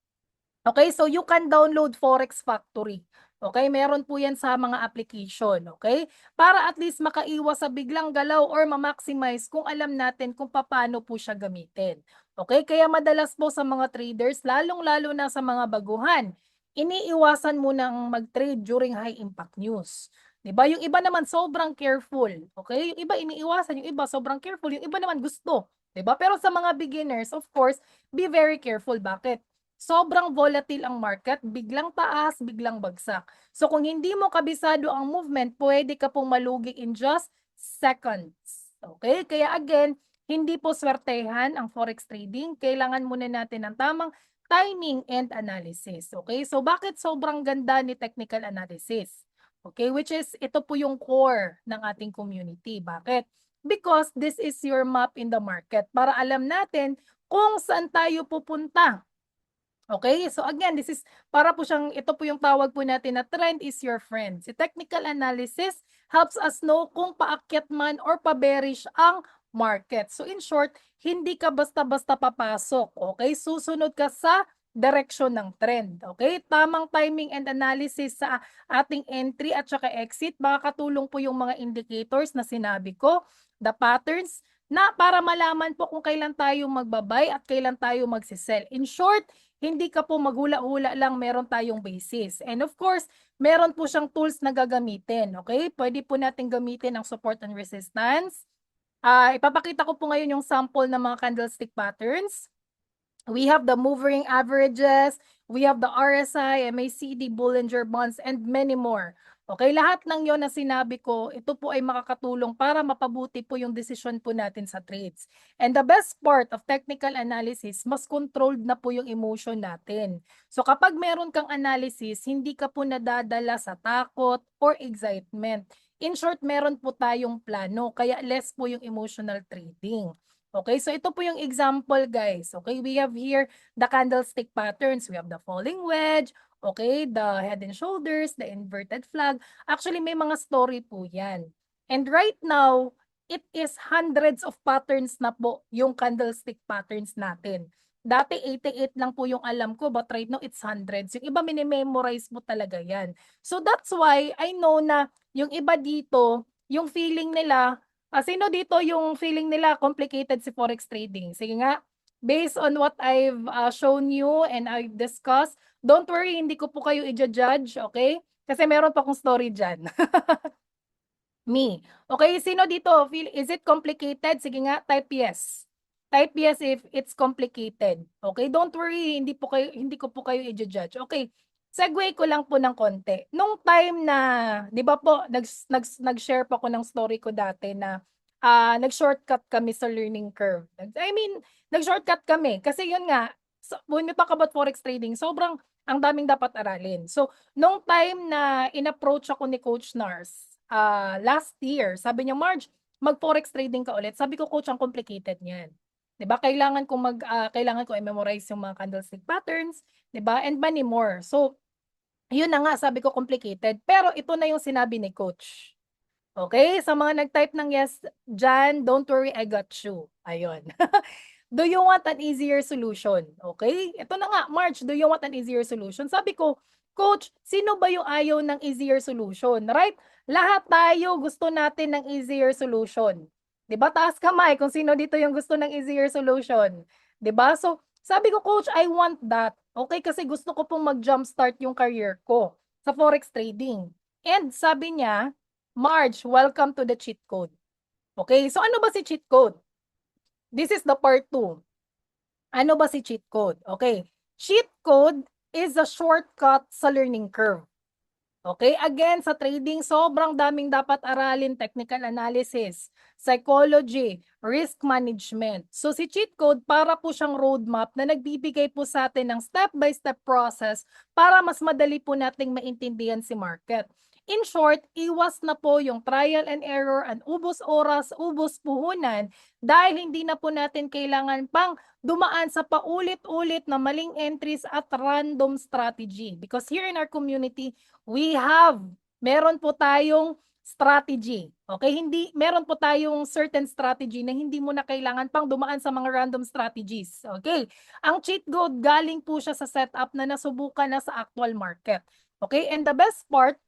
Okay, so you can download Forex Factory. Okay, meron po yan sa mga application. Okay, para at least makaiwas sa biglang galaw or ma-maximize kung alam natin kung paano po siya gamitin. Okay, kaya madalas po sa mga traders, lalong-lalo na sa mga baguhan, iniiwasan mo nang mag-trade during high impact news. 'Di ba? Yung iba naman sobrang careful. Okay? Yung iba iniiwasan, yung iba sobrang careful, yung iba naman gusto. 'Di ba? Pero sa mga beginners, of course, be very careful. Bakit? Sobrang volatile ang market, biglang taas, biglang bagsak. So kung hindi mo kabisado ang movement, pwede ka pong malugi in just seconds. Okay? Kaya again, hindi po swertehan ang forex trading. Kailangan muna natin ng tamang timing and analysis. Okay? So bakit sobrang ganda ni technical analysis? Okay? Which is, ito po yung core ng ating community. Bakit? Because this is your map in the market para alam natin kung saan tayo pupunta. Okay, so again, this is para po siyang, ito po yung tawag po natin na trend is your friend. Si technical analysis helps us know kung paakyat man or pa-bearish ang market. So in short, hindi ka basta-basta papasok. Okay, susunod ka sa direction ng trend. Okay, tamang timing and analysis sa ating entry at saka exit. Makakatulong po yung mga indicators na sinabi ko, the patterns, na para malaman po kung kailan tayo magbabay at kailan tayo magsisell. In short, hindi ka po maghula-hula lang, meron tayong basis. And of course, meron po siyang tools na gagamitin. Okay? Pwede po natin gamitin ang support and resistance. Ipapakita ko po ngayon yung sample ng mga candlestick patterns. We have the moving averages, we have the RSI, MACD, Bollinger Bands, and many more. Okay, lahat ng yon na sinabi ko, ito po ay makakatulong para mapabuti po yung desisyon po natin sa trades. And the best part of technical analysis, mas controlled na po yung emotion natin. So kapag meron kang analysis, hindi ka po nadadala sa takot or excitement. In short, meron po tayong plano, kaya less po yung emotional trading. Okay, so ito po yung example guys. Okay, we have here the candlestick patterns. We have the falling wedge, okay, the head and shoulders, the inverted flag. Actually, may mga story po yan. And right now, it is hundreds of patterns na po yung candlestick patterns natin. Dati 88 lang po yung alam ko, but right now it's hundreds. Yung iba minimemorize mo talaga yan. So that's why I know na yung iba dito, yung feeling nila, sino dito yung feeling nila complicated si forex trading? Sige nga, based on what I've shown you and I've discussed, don't worry, hindi ko po kayo i-judge, okay? Kasi meron pa akong story dyan. Me. Okay, sino dito? Is it complicated? Sige nga, type yes. Type yes if it's complicated. Okay, don't worry, hindi ko po kayo i-judge. Okay, segue ko lang po ng konti. Nung time na, di ba po, nag-share pa ko ng story ko dati na nag-shortcut kami sa learning curve. I mean, nag-shortcut kami. Kasi yun nga, when we talk about forex trading, sobrang ang daming dapat aralin. So, nung time na in-approach ako ni Coach Nars, last year, sabi niya, Marge, mag-forex trading ka ulit. Sabi ko, Coach, ang complicated niyan. 'Di ba? Kailangan ko i-memorize yung mga candlestick patterns, 'di ba? And many more. So, Yun na nga, sabi ko complicated. Pero ito na yung sinabi ni coach. Okay? Sa mga nag-type ng yes dyan, don't worry, I got you. Ayun. Do you want an easier solution? Okay? Ito na nga, March, do you want an easier solution? Sabi ko, coach, sino ba yung ayaw ng easier solution? Right? Lahat tayo gusto natin ng easier solution. 'Di ba? Taas kamay kung sino dito yung gusto ng easier solution. 'Di ba? So, sabi ko, coach, I want that. Okay? Kasi gusto ko pong mag-jumpstart yung career ko sa forex trading. And sabi niya, Marge, welcome to the cheat code. Okay? So, ano ba si cheat code? This is the part 2. Ano ba si cheat code? Okay. Cheat code is a shortcut sa learning curve. Okay, again, sa trading, sobrang daming dapat aralin, technical analysis, psychology, risk management. So si cheat code, para po siyang roadmap na nagbibigay po sa atin ng step-by-step process para mas madali po nating maintindihan si market. In short, iwas na po yung trial and error and ubos oras, ubos puhunan dahil hindi na po natin kailangan pang dumaan sa paulit-ulit na maling entries at random strategy. Because here in our community, meron po tayong strategy. Okay? Meron po tayong certain strategy na hindi mo na kailangan pang dumaan sa mga random strategies. Okay? Ang cheat code galing po siya sa setup na nasubukan na sa actual market. Okay? And the best part,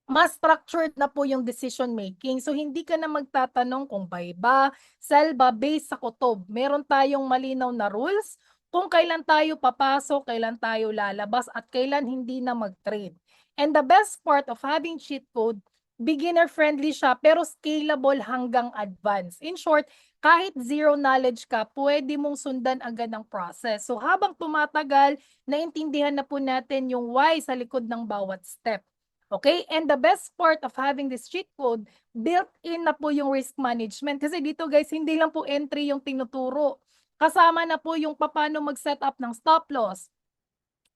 mas structured na po yung decision making. So, hindi ka na magtatanong kung buy ba, sell ba, based sa kutob. Meron tayong malinaw na rules kung kailan tayo papasok, kailan tayo lalabas, at kailan hindi na mag-trade. And the best part of having cheat code, beginner-friendly siya, pero scalable hanggang advanced. In short, kahit zero knowledge ka, pwede mong sundan agad ang process. So, habang tumatagal, naintindihan na po natin yung why sa likod ng bawat step. Okay? And the best part of having this cheat code, built-in na po yung risk management. Kasi dito guys, hindi lang po entry yung tinuturo. Kasama na po yung paano mag-set up ng stop loss,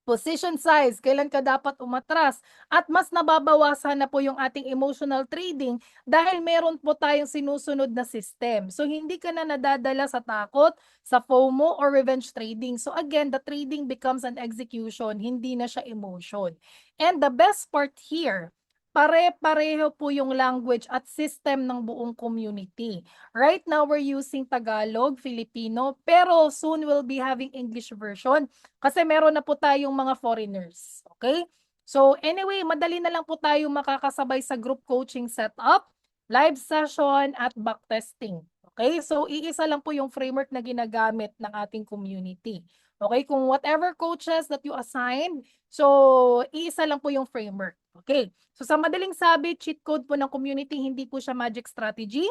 position size, kailan ka dapat umatras, at mas nababawasan na po yung ating emotional trading dahil meron po tayong sinusunod na system. So, hindi ka na nadadala sa takot, sa FOMO, or revenge trading. So, again, the trading becomes an execution, hindi na siya emotion. And the best part here, pare-pareho po yung language at system ng buong community. Right now, we're using Tagalog, Filipino, pero soon we'll be having English version kasi meron na po tayong mga foreigners. Okay? So anyway, madali na lang po tayo makakasabay sa group coaching setup, live session, at backtesting. Okay? So iisa lang po yung framework na ginagamit ng ating community. Okay? Kung whatever coaches that you assign, so iisa lang po yung framework. Okay? So sa madaling sabi, cheat code po ng community, hindi po siya magic strategy.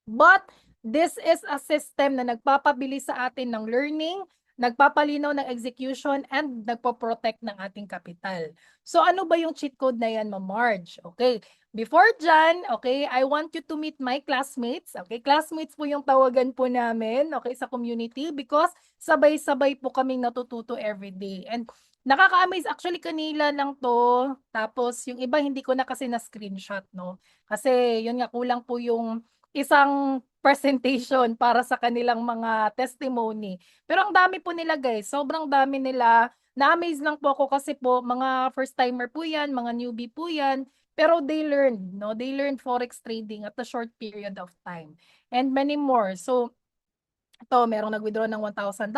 But this is a system na nagpapabilis sa atin ng learning, nagpapalinaw ng execution, and nagpo-protect ng ating kapital. So ano ba yung cheat code na yan, Ma'am Marge? Okay, before dyan, okay, I want you to meet my classmates. Okay, classmates po yung tawagan po namin, okay, sa community because sabay-sabay po kaming natututo everyday. And nakaka-amaze actually kanila lang to. Tapos yung iba hindi ko na kasi na-screenshot, no? Kasi yun nga, kulang po yung isang presentation para sa kanilang mga testimony. Pero ang dami po nila guys, sobrang dami nila. Na-amaze lang po ako kasi po mga first timer po yan, mga newbie po yan. Pero they learned, no? They learned forex trading at a short period of time. And many more. So, ito, merong nag-withdraw ng $1,000.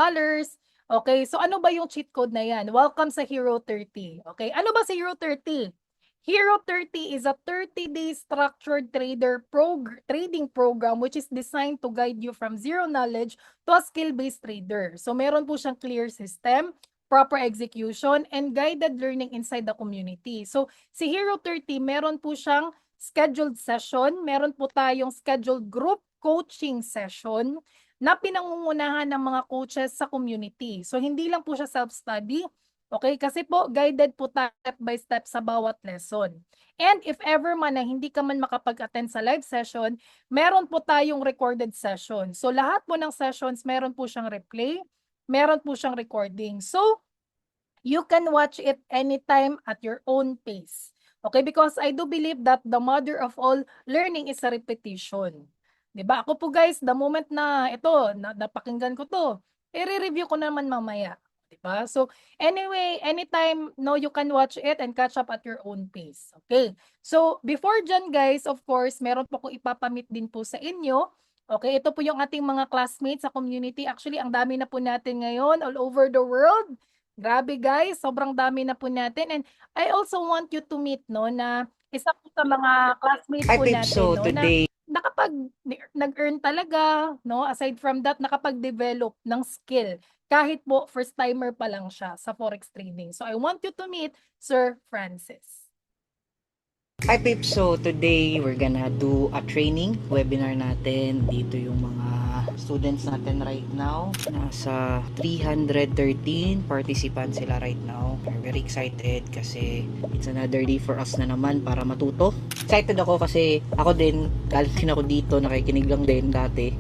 Okay, so ano ba yung cheat code na yan? Welcome sa Hero 30. Okay, ano ba si Hero 30? Hero 30 is a 30-day structured trading program which is designed to guide you from zero knowledge to a skill-based trader. So meron po siyang clear system, proper execution, and guided learning inside the community. So si Hero 30, meron po siyang scheduled session, meron po tayong scheduled group coaching session na pinangungunahan ng mga coaches sa community. So hindi lang po siya self-study, okay? Kasi po, guided po tayo step by step sa bawat lesson. And if ever man na hindi ka man makapag-attend sa live session, meron po tayong recorded session. So lahat po ng sessions, meron po siyang replay, meron po siyang recording. So, you can watch it anytime at your own pace. Okay? Because I do believe that the mother of all learning is a repetition. 'Di ba? Ako po guys, the moment na ito, napakinggan ko to, i-review ko naman mamaya. Diba? So, anyway, anytime, no, you can watch it and catch up at your own pace. Okay? So, before dyan, guys, of course, meron po akong ipapamit din po sa inyo. Okay? Ito po yung ating mga classmates sa community. Actually, ang dami na po natin ngayon all over the world. Grabe, guys. Sobrang dami na po natin. And I also want you to meet, no, na isa po sa mga classmates Hi, po Pip. natin, So no, na today, nakapag nag-earn talaga, no, aside from that, nakapag-develop ng skill kahit po first timer pa lang siya sa forex trading. So I want you to meet Sir Francis. Hi, Pip. So today we're gonna do a training webinar natin. Dito yung mga students natin right now. Nasa 313 participants sila right now. We're very excited kasi it's another day for us na naman para matuto. Excited ako kasi ako din, galing din ako dito, nakikinig lang din dati.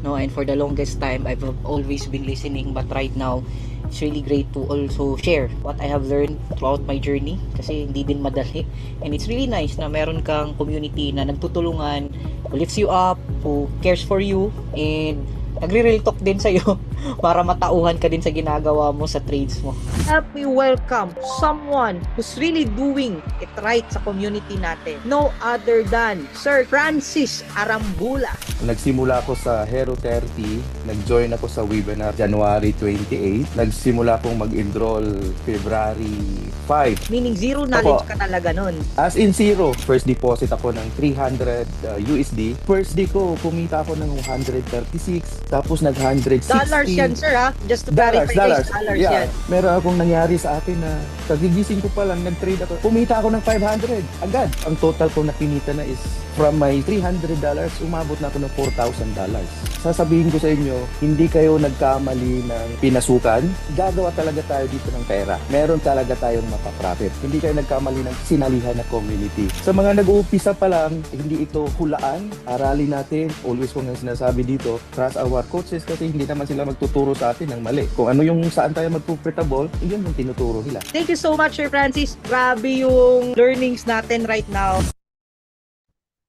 No, and for the longest time, I've always been listening, but right now, it's really great to also share what I have learned throughout my journey kasi hindi din madali, and it's really nice na meron kang community na nagtutulungan, who lifts you up, who cares for you, and nagre-real talk din sa'yo para matauhan ka din sa ginagawa mo sa trades mo. Help me welcome someone who's really doing it right sa community natin. No other than Sir Francis Arambula. Nagsimula ako sa Hero 30, nag-join ako sa webinar January 28, nagsimula akong mag-enroll February 5. Meaning zero knowledge Opo. ka talaga nun. As in zero, first deposit ako ng 300 USD. First day ko, kumita ako ng 136, tapos nag-160. Dollars yan, sir, ha? Just to verify guys, dollars Yeah. yan. Meron akong nangyari sa akin na kagigising ko pa lang, nag-trade ako. Kumita ako ng 500 agad. Ang total ko na kinita na is from my $300, umabot na ako ng $4,000. Sasabihin ko sa inyo, hindi kayo nagkamali ng pinasukan. Gagawa talaga tayo dito ng pera. Meron talaga tayong mapaprofit. Hindi kayo nagkamali ng sinalihan na community. Sa mga nag-uumpisa pa lang, hindi ito hulaan. Aralin natin. Always kong sinasabi dito, trust our coaches kasi hindi naman sila magtuturo sa atin ng mali. Kung ano yung saan tayo mag-profitable, yun yung tinuturo nila. Thank you so much, Sir Francis. Grabe yung learnings natin right now.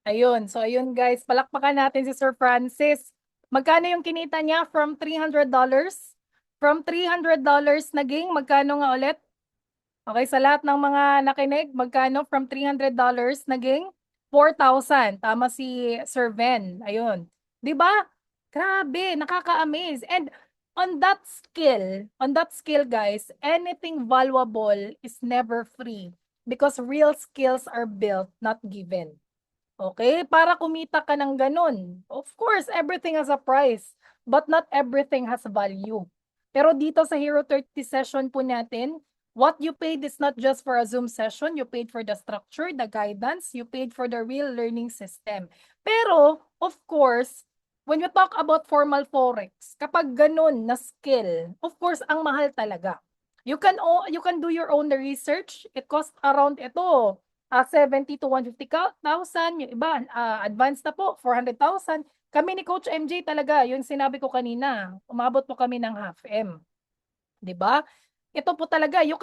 Ayun. So ayun guys, palakpakan natin si Sir Francis. Magkano yung kinita niya from $300? From $300 naging magkano nga ulit? Okay, sa lahat ng mga nakinig, magkano from $300 naging 4,000. Tama si Sir Ven. Ayun. 'Di ba? Grabe, nakaka-amaze. And on that skill guys, anything valuable is never free because real skills are built, not given. Okay? Para kumita ka ng ganun. Of course, everything has a price, but not everything has value. Pero dito sa Hero 30 session po natin, what you paid is not just for a Zoom session, you paid for the structure, the guidance, you paid for the real learning system. Pero, of course, when you talk about formal forex, kapag ganun na skill, of course, ang mahal talaga. You can do your own research. It costs around 70 to 150,000. Yung iba, advanced na po, 400,000. Kami ni Coach MJ talaga, yung sinabi ko kanina, umabot po kami ng half M. 'Di ba? Ito po talaga, you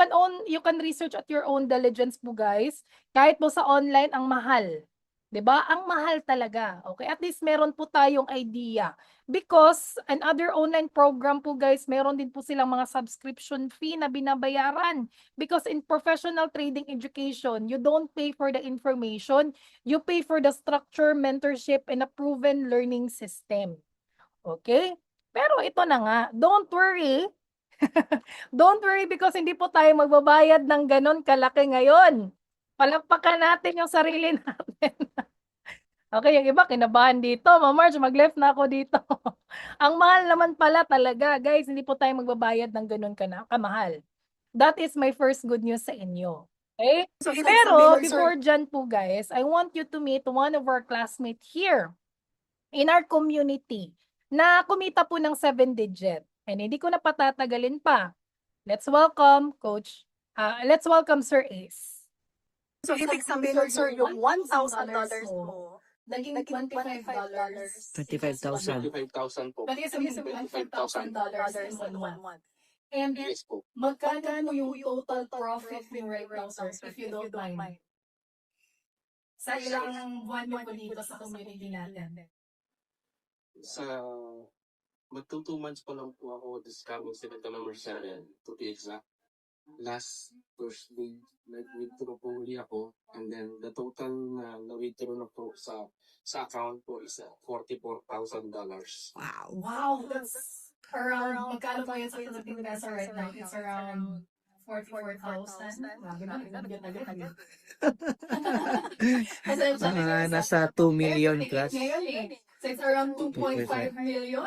can research at your own diligence po guys. Kahit po sa online, ang mahal. 'Di ba? Ang mahal talaga. Okay, at least meron po tayong idea. Because another online program po guys, meron din po silang mga subscription fee na binabayaran. Because in professional trading education, you don't pay for the information, you pay for the structure, mentorship, and a proven learning system. Okay? Pero ito na nga, don't worry. Don't worry because hindi po tayo magbabayad ng ganon kalaki ngayon. Palakpakan natin yung sarili natin. Okay, yung iba kinabahan dito. March, mag-left na ako dito. Ang mahal naman pala talaga. Guys, hindi po tayo magbabayad ng ganun kamahal. That is my first good news sa inyo. Okay? Pero before dyan po guys, I want you to meet one of our classmates here in our community na kumita po ng 7-digit. And hindi ko na patatagalin pa. Let's welcome let's welcome Sir Ace. So, ibig sabihin, sir, yung $1,000 mo, naging $25. 25,000. 25,000 po. That is $25,000 in 1 month. And Yes po. magkano yung total profit mo right now, sir, if you don't mind? Sa ilang buwan mo dito sa community natin? Sa Magto 2 months pa lang po ako this coming September 7 to be exact. Last Thursday, nag-withdraw po uli ako, and then the total na withdraw na po sa account po is $44,000. Wow, that's around, magkano po yan sa Philippine peso right now? It's around 44,000. Grabe na, agad. Nasa 2 million plus. Ngayon eh. So it's around 2.5 million.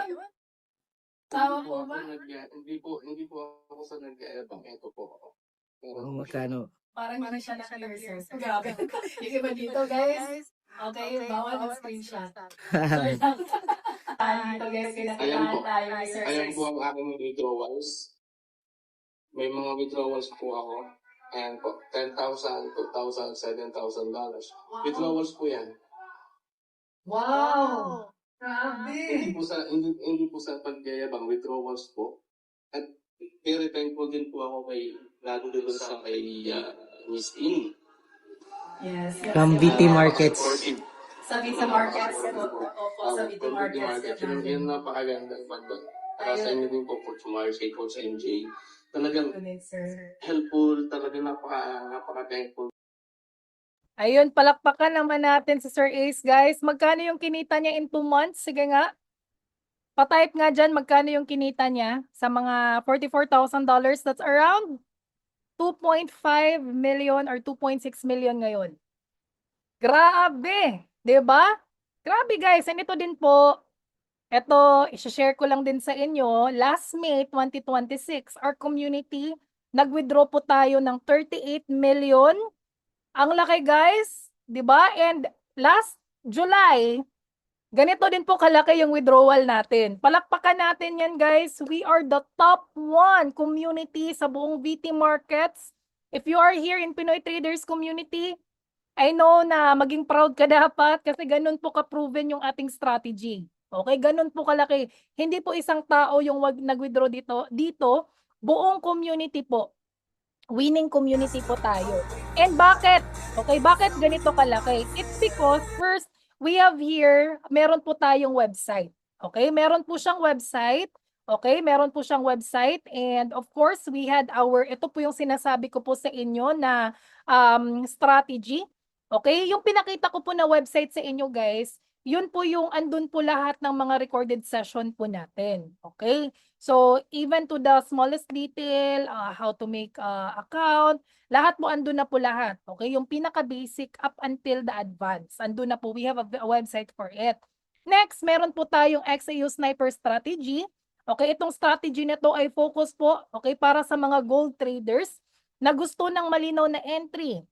Tama po ba? Hindi po ako sa nag-aabang. Ito po ako. Oh, magkano? Parang siya naka-clear, sir. Grabe. Yung iba dito, guys. Okay, bawal ang screenshot. Dito, guys, kinakataan tayo ni Sir. Ayan po ang aking withdrawals. May mga withdrawals po ako. Ayan po, $10,000, $2,000, $7,000. Withdrawals po yan. Wow! Hindi po sa pagyayabang, withdrawals po. At very thankful din po ako lalo din sa kay Miss In. Yes. From VT Markets. Sa VT Markets. Opo, sa VT Markets. Yan napakaganda pa doon. Para sa inyo din po, Coach Mars, kay Coach MJ. Talagang helpful, talagang napaka-thankful. Ayun, palakpakan naman natin si Sir Ace, guys. Magkano yung kinita niya in 2 months? Sige nga. Pa-type nga dyan, magkano yung kinita niya sa mga $44,000. That's around 2.5 million or 2.6 million ngayon. Grabe! 'Di ba? Grabe, guys. And ito din po, ito, i-share ko lang din sa inyo. Last May 2026, our community, nag-withdraw po tayo ng 38 million. Ang laki, guys, 'di ba? And last July, ganito din po kalaki yung withdrawal natin. Palakpakan natin 'yan, guys. We are the top 1 community sa buong VT Markets. If you are here in Pinoy Traders community, I know na maging proud ka dapat kasi ganun po ka-proven yung ating strategy. Okay, ganun po kalaki. Hindi po isang tao yung nag-withdraw dito, buong community po. Winning community po tayo. And bakit? Okay, bakit ganito kalaki? It's because first, we have here, meron po tayong website. Okay, meron po siyang website. Okay, meron po siyang website. And of course, we had ito po yung sinasabi ko po sa inyo na strategy. Okay, yung pinakita ko po na website sa inyo, guys, yun po yung andun po lahat ng mga recorded session po natin. Okay? So, even to the smallest detail, how to make account, lahat po andun na po lahat. Okay? Yung pinaka-basic up until the advanced. Andun na po. We have a website for it. Next, meron po tayong XAU Sniper Strategy. Okay? Itong strategy na to ay focus po, okay, para sa mga gold traders na gusto ng malinaw na entry,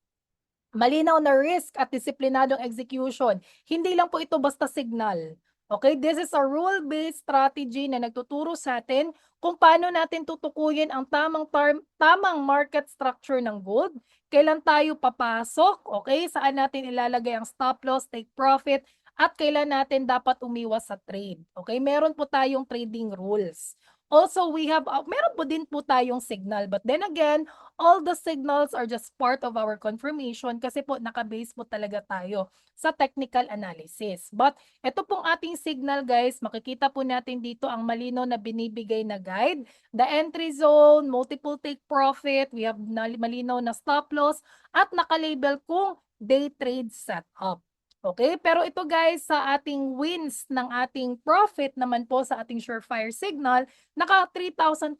malinaw na risk at disiplinadong execution. Hindi lang po ito basta signal. Okay, this is a rule-based strategy na nagtuturo sa atin kung paano natin tutukuyin ang tamang market structure ng gold, kailan tayo papasok, okay, saan natin ilalagay ang stop loss, take profit, at kailan natin dapat umiwas sa trade. Okay, meron po tayong trading rules. Also, we have, meron po din po tayong signal. But then again, all the signals are just part of our confirmation kasi po nakabase po talaga tayo sa technical analysis. But ito pong ating signal, guys, makikita po natin dito ang malinaw na binibigay na guide. The entry zone, multiple take profit, we have malinaw na stop loss, at nakalabel kung day trade setup. Okay, pero ito, guys, sa ating wins ng ating profit naman po sa ating surefire signal, naka 3,310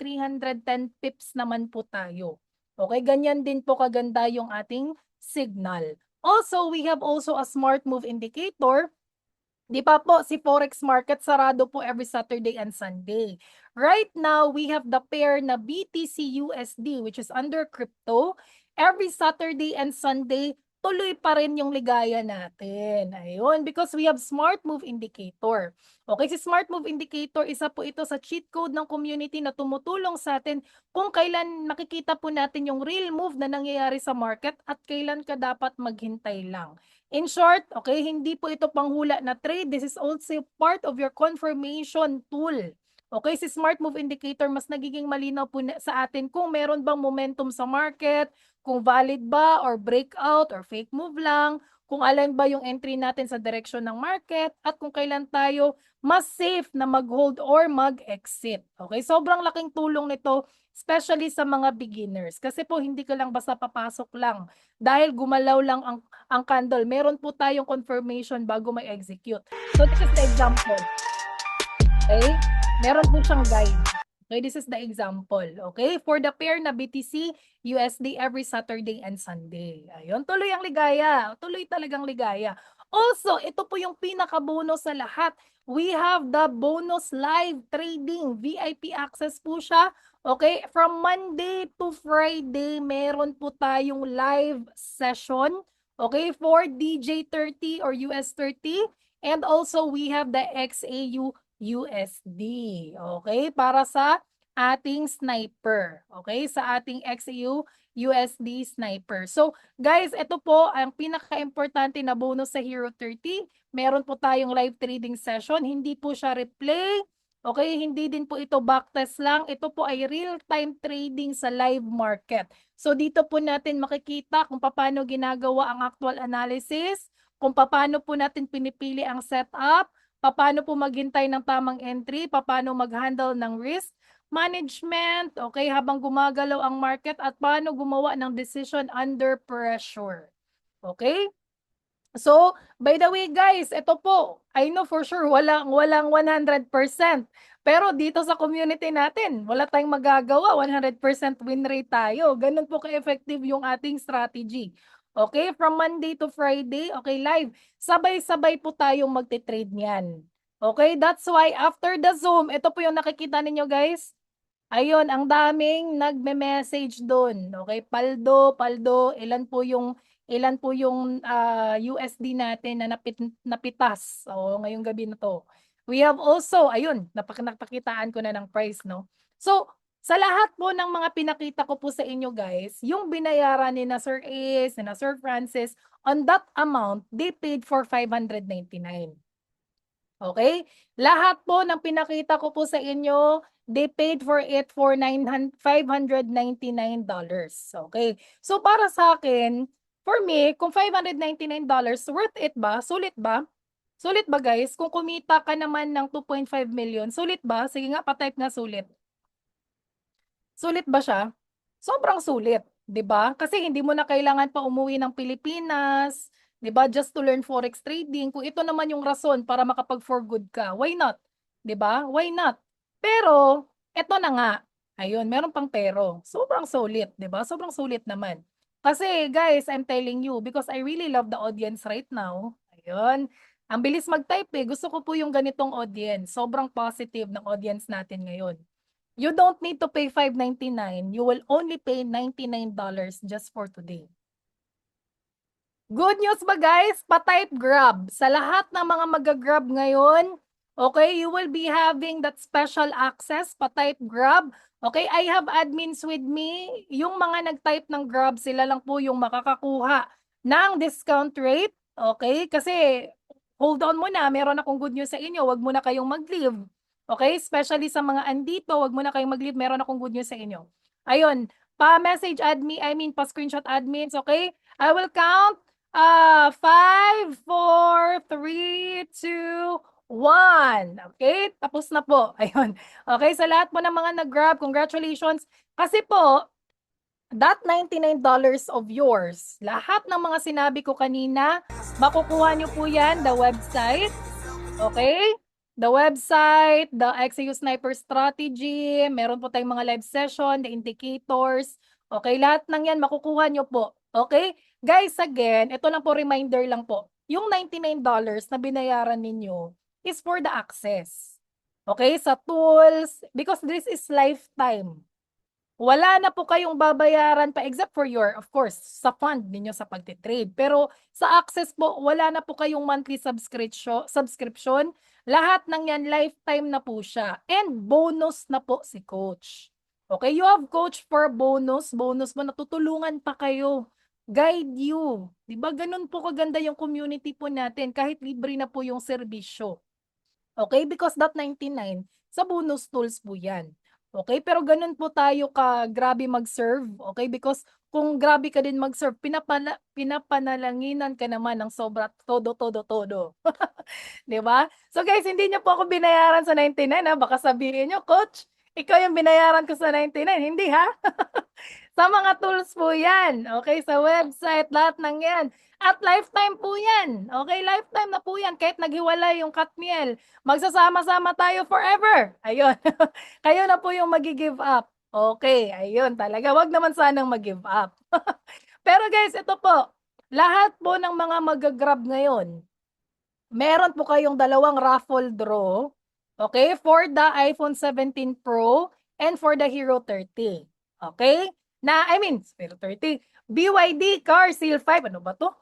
pips naman po tayo. Okay, ganyan din po kaganda yung ating signal. Also, we have also a smart move indicator. Di pa po, si Forex market sarado po every Saturday and Sunday. Right now, we have the pair na BTC-USD, which is under crypto. Every Saturday and Sunday, tuloy pa rin yung ligaya natin. Ayun, because we have smart move indicator. Okay, si smart move indicator, isa po ito sa cheat code ng community na tumutulong sa atin kung kailan makikita po natin yung real move na nangyayari sa market at kailan ka dapat maghintay lang. In short, okay, hindi po ito panghula na trade. This is also part of your confirmation tool. Okay, si smart move indicator, mas nagiging malinaw po sa atin kung meron bang momentum sa market, kung valid ba or breakout or fake move lang, kung alin ba yung entry natin sa direksyon ng market, at kung kailan tayo mas safe na mag-hold or mag-exit. Okay? Sobrang laking tulong nito, especially sa mga beginners. Kasi po hindi ka lang basta papasok lang dahil gumalaw lang ang candle. Meron po tayong confirmation bago may execute. So this is the example. Okay? Meron po siyang guide. Okay, this is the example. Okay, for the pair na BTC USD every Saturday and Sunday. Ayun, tuloy ang ligaya. Tuloy talagang ligaya. Also, ito po yung pinaka-bonus sa lahat. We have the bonus live trading. VIP access po siya. Okay, from Monday to Friday, meron po tayong live session. Okay, for DJ30 or US30. And also, we have the XAU USD. Okay? Para sa ating sniper. Okay? Sa ating XAU USD sniper. So, guys, ito po ang pinaka-importante na bonus sa Hero 30. Meron po tayong live trading session. Hindi po siya replay. Okay? Hindi din po ito backtest lang. Ito po ay real-time trading sa live market. So, dito po natin makikita kung paano ginagawa ang actual analysis, kung paano po natin pinipili ang setup, paano po maghintay ng tamang entry, paano mag-handle ng risk management, okay, habang gumagalaw ang market, at paano gumawa ng decision under pressure. Okay? So, by the way guys, ito po, I know for sure walang 100%. Pero dito sa community natin, wala tayong magagawa, 100% win rate tayo. Ganun po ka-effective yung ating strategy. Okay, from Monday to Friday, okay, live. Sabay-sabay po tayong magte-trade niyan. Okay, that's why after the Zoom, ito po yung nakikita ninyo guys. Ayun, ang daming nagme-message doon. Okay, paldo, ilan po yung USD natin na napitas. So, ngayong gabi na to. We have also, ayun, napakitaan ko na ng price, no? So, sa lahat po ng mga pinakita ko po sa inyo guys, yung binayaran ni na Sir Ace, ni na Sir Francis, on that amount, they paid for 599. Okay? Lahat po ng pinakita ko po sa inyo, they paid for it for $599. Okay? So para sa akin, for me, kung $599, worth it ba? Sulit ba? Sulit ba guys? Kung kumita ka naman ng 2.5 million, sulit ba? Sige nga, pa-type nga sulit. Sulit ba siya? Sobrang sulit, 'di ba? Kasi hindi mo na kailangan pa umuwi ng Pilipinas, 'di ba? Just to learn forex trading. Kung ito naman yung rason para makapag-for good ka, why not? 'Di ba? Why not? Pero eto na nga. Ayun, meron pang pero. Sobrang sulit, 'di ba? Sobrang sulit naman. Kasi guys, I'm telling you because I really love the audience right now. Ayun. Ang bilis mag-type eh. Gusto ko po yung ganitong audience. Sobrang positive ng audience natin ngayon. You don't need to pay $599. You will only pay $99 just for today. Good news ba guys? Pa-type grab. Sa lahat ng mga mag-grab ngayon, okay, you will be having that special access. Pa-type grab. Okay, I have admins with me. Yung mga nag-type ng grab, sila lang po yung makakakuha ng discount rate. Okay, kasi hold on muna. Meron akong good news sa inyo. Huwag muna kayong mag-leave. Okay? Especially sa mga andito, wag mo na kayong mag-leave. Meron akong good news sa inyo. Ayun, pa-message admin, pa-screenshot admins, okay? I will count 5, 4, 3, 2, 1. Okay? Tapos na po. Ayun. Okay, sa lahat po ng mga nag-grab, congratulations. Kasi po, that $99 of yours, lahat ng mga sinabi ko kanina, makukuha nyo po yan, the website. Okay? The website, the XAU Sniper Strategy, meron po tayong mga live session, the indicators. Okay, lahat ng yan makukuha nyo po. Okay? Guys, again, ito lang po, reminder lang po. Yung $99 na binayaran ninyo is for the access. Okay, sa tools, because this is lifetime. Wala na po kayong babayaran pa except for your, of course, sa fund ninyo sa pagtitrade. Pero sa access po, wala na po kayong monthly subscription. Lahat ng yan, lifetime na po siya. And bonus na po si coach. Okay, you have coach for bonus. Bonus mo, natutulungan pa kayo. Guide you. Diba, ganun po kaganda yung community po natin kahit libre na po yung serbisyo. Okay, because that 99, sa bonus tools po yan. Okay, pero ganun po tayo ka grabe mag-serve. Okay, because kung grabe ka din mag-serve, pinapanalanginan ka naman ng sobra, todo, todo, todo. 'Di ba? So guys, hindi niyo po ako binayaran sa 99 ha, baka sabihin niyo, "Coach, ikaw yung binayaran ko sa 99." Hindi ha? Sa mga tools po 'yan, okey, sa website, lahat ng 'yan. At lifetime po 'yan, okey, lifetime na po 'yan kahit naghiwalay yung Katniel, magsasama-sama tayo forever, ayun. Kayo na po yung magi-give up. Okey, ayun talaga, 'wag naman sanang mag-give up. Pero guys, ito po, lahat po ng mga magga-grab ngayon, meron po kayong dalawang raffle draw, okay, for the iPhone 17 Pro and for the Hero 30. Okay? Hero 30, BYD Car Seal 5. Ano ba to?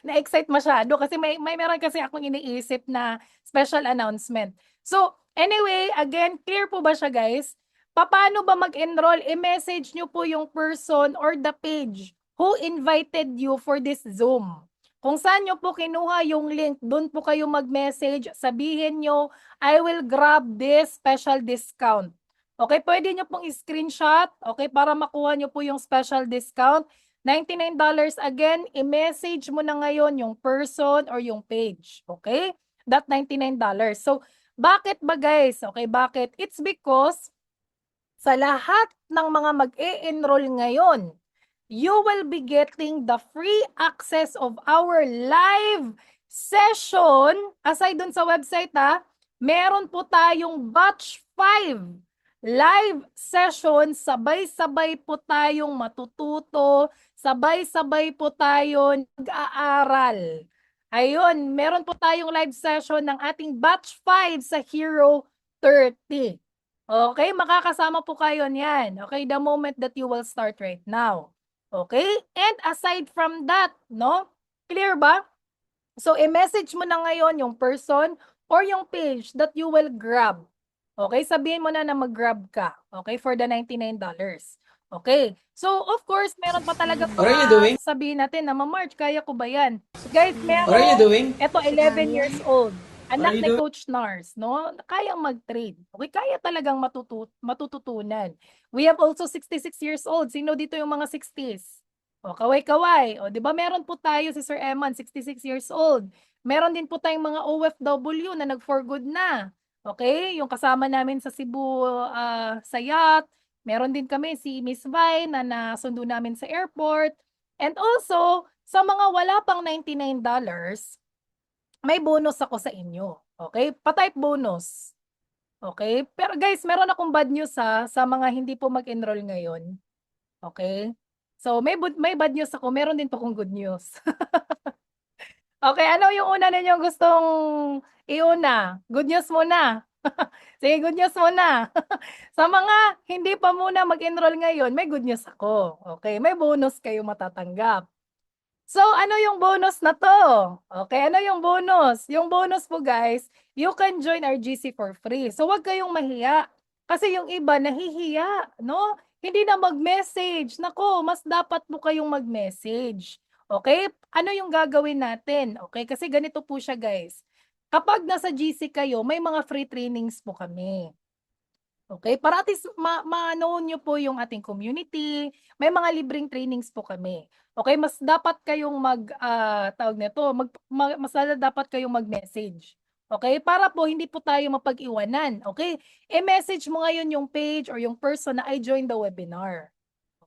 Na-excite masyado kasi may meron kasi akong iniisip na special announcement. So, anyway, again, clear po ba siya guys? Paano ba mag-enroll? I-message nyo po yung person or the page who invited you for this Zoom. Kung saan nyo po kinuha yung link, doon po kayo mag-message, sabihin nyo, I will grab this special discount. Okay, pwede nyo pong i-screenshot, okay, para makuha nyo po yung special discount. $99 again, i-message mo na ngayon yung person or yung page, okay? That $99. So, bakit ba guys? Okay, bakit? It's because sa lahat ng mga mag-e-enroll ngayon, you will be getting the free access of our live session. Aside dun sa website meron po tayong batch 5 live session. Sabay-sabay po tayong matututo, sabay-sabay po tayo nag-aaral. Ayun, meron po tayong live session ng ating batch 5 sa Hero 30. Okay, makakasama po kayo niyan. Okay, the moment that you will start right now. Okay? And aside from that, no? Clear ba? So, i-message mo na ngayon yung person or yung page that you will grab. Okay? Sabihin mo na mag-grab ka. Okay? For the $99. Okay? So, of course, meron pa talaga What are you doing? sabihin natin na, March, kaya ko ba yan? Guys, What are you meron, doing? eto 11 years old. Anak are you ni doing? Coach Nars, no? Kayang mag-trade. Okay, kaya talagang matututunan. We have also 66 years old. Sino dito yung mga 60s? O, kaway-kaway. O, di ba meron po tayo si Sir Eman, 66 years old. Meron din po tayong mga OFW na nag-for good na. Okay? Yung kasama namin sa Cebu sa yacht. Meron din kami si Miss Vi na nasundo namin sa airport. And also, sa mga wala pang $99, may bonus ako sa inyo. Okay? Pa-type bonus. Okay? Pero guys, meron akong bad news sa mga hindi po mag-enroll ngayon. Okay? So, may bad news ako. Meron din po akong good news. Okay, ano yung una ninyong gustong iuna? Good news muna. Sige, good news muna. Sa mga hindi pa muna mag-enroll ngayon, may good news ako. Okay, may bonus kayo matatanggap. So, ano yung bonus na to? Okay, ano yung bonus? Yung bonus po guys, you can join our GC for free. So, wag kayong mahiya. Kasi yung iba nahihiya, no? Hindi na mag-message. Nako, mas dapat po kayong mag-message. Okay? Ano yung gagawin natin? Okay, kasi ganito po siya guys. Kapag nasa GC kayo, may mga free trainings po kami. Okay, para at least ma-know nyo po yung ating community. May mga libreng trainings po kami. Okay, mas dapat kayong tawag nito, mas dapat kayong mag-message. Okay, para po hindi po tayo mapag-iwanan. Okay, i-message mo ngayon yung page or yung person na I joined the webinar.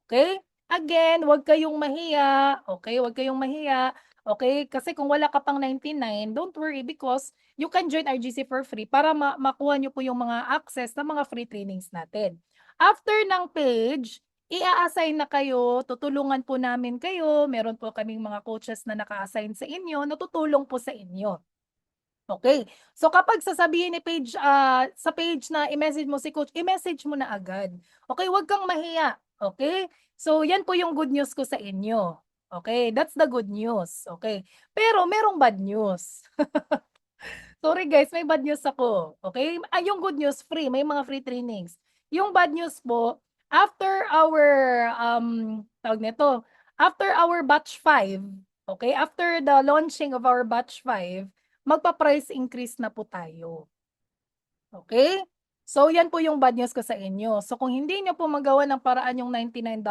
Okay, again, huwag kayong mahiya. Okay, huwag kayong mahiya. Okay, kasi kung wala ka pang 99, don't worry because you can join RGC for free para makuha nyo po yung mga access na mga free trainings natin. After ng page, i-assign na kayo, tutulungan po namin kayo, meron po kaming mga coaches na naka-assign sa inyo, natutulong po sa inyo. Okay, so kapag sasabihin ni page, sa page na i-message mo si coach, i-message mo na agad. Okay, huwag kang mahiya. Okay, so yan po yung good news ko sa inyo. Okay, that's the good news. Okay, pero merong bad news. Sorry guys, may bad news ako. Okay? Yung good news, free. May mga free trainings. Yung bad news po, after our, tawag nito, after our batch 5, okay, after the launching of our batch 5, magpa-price increase na po tayo. Okay? So, yan po yung bad news ko sa inyo. So, kung hindi nyo po magawa ng paraan yung $99,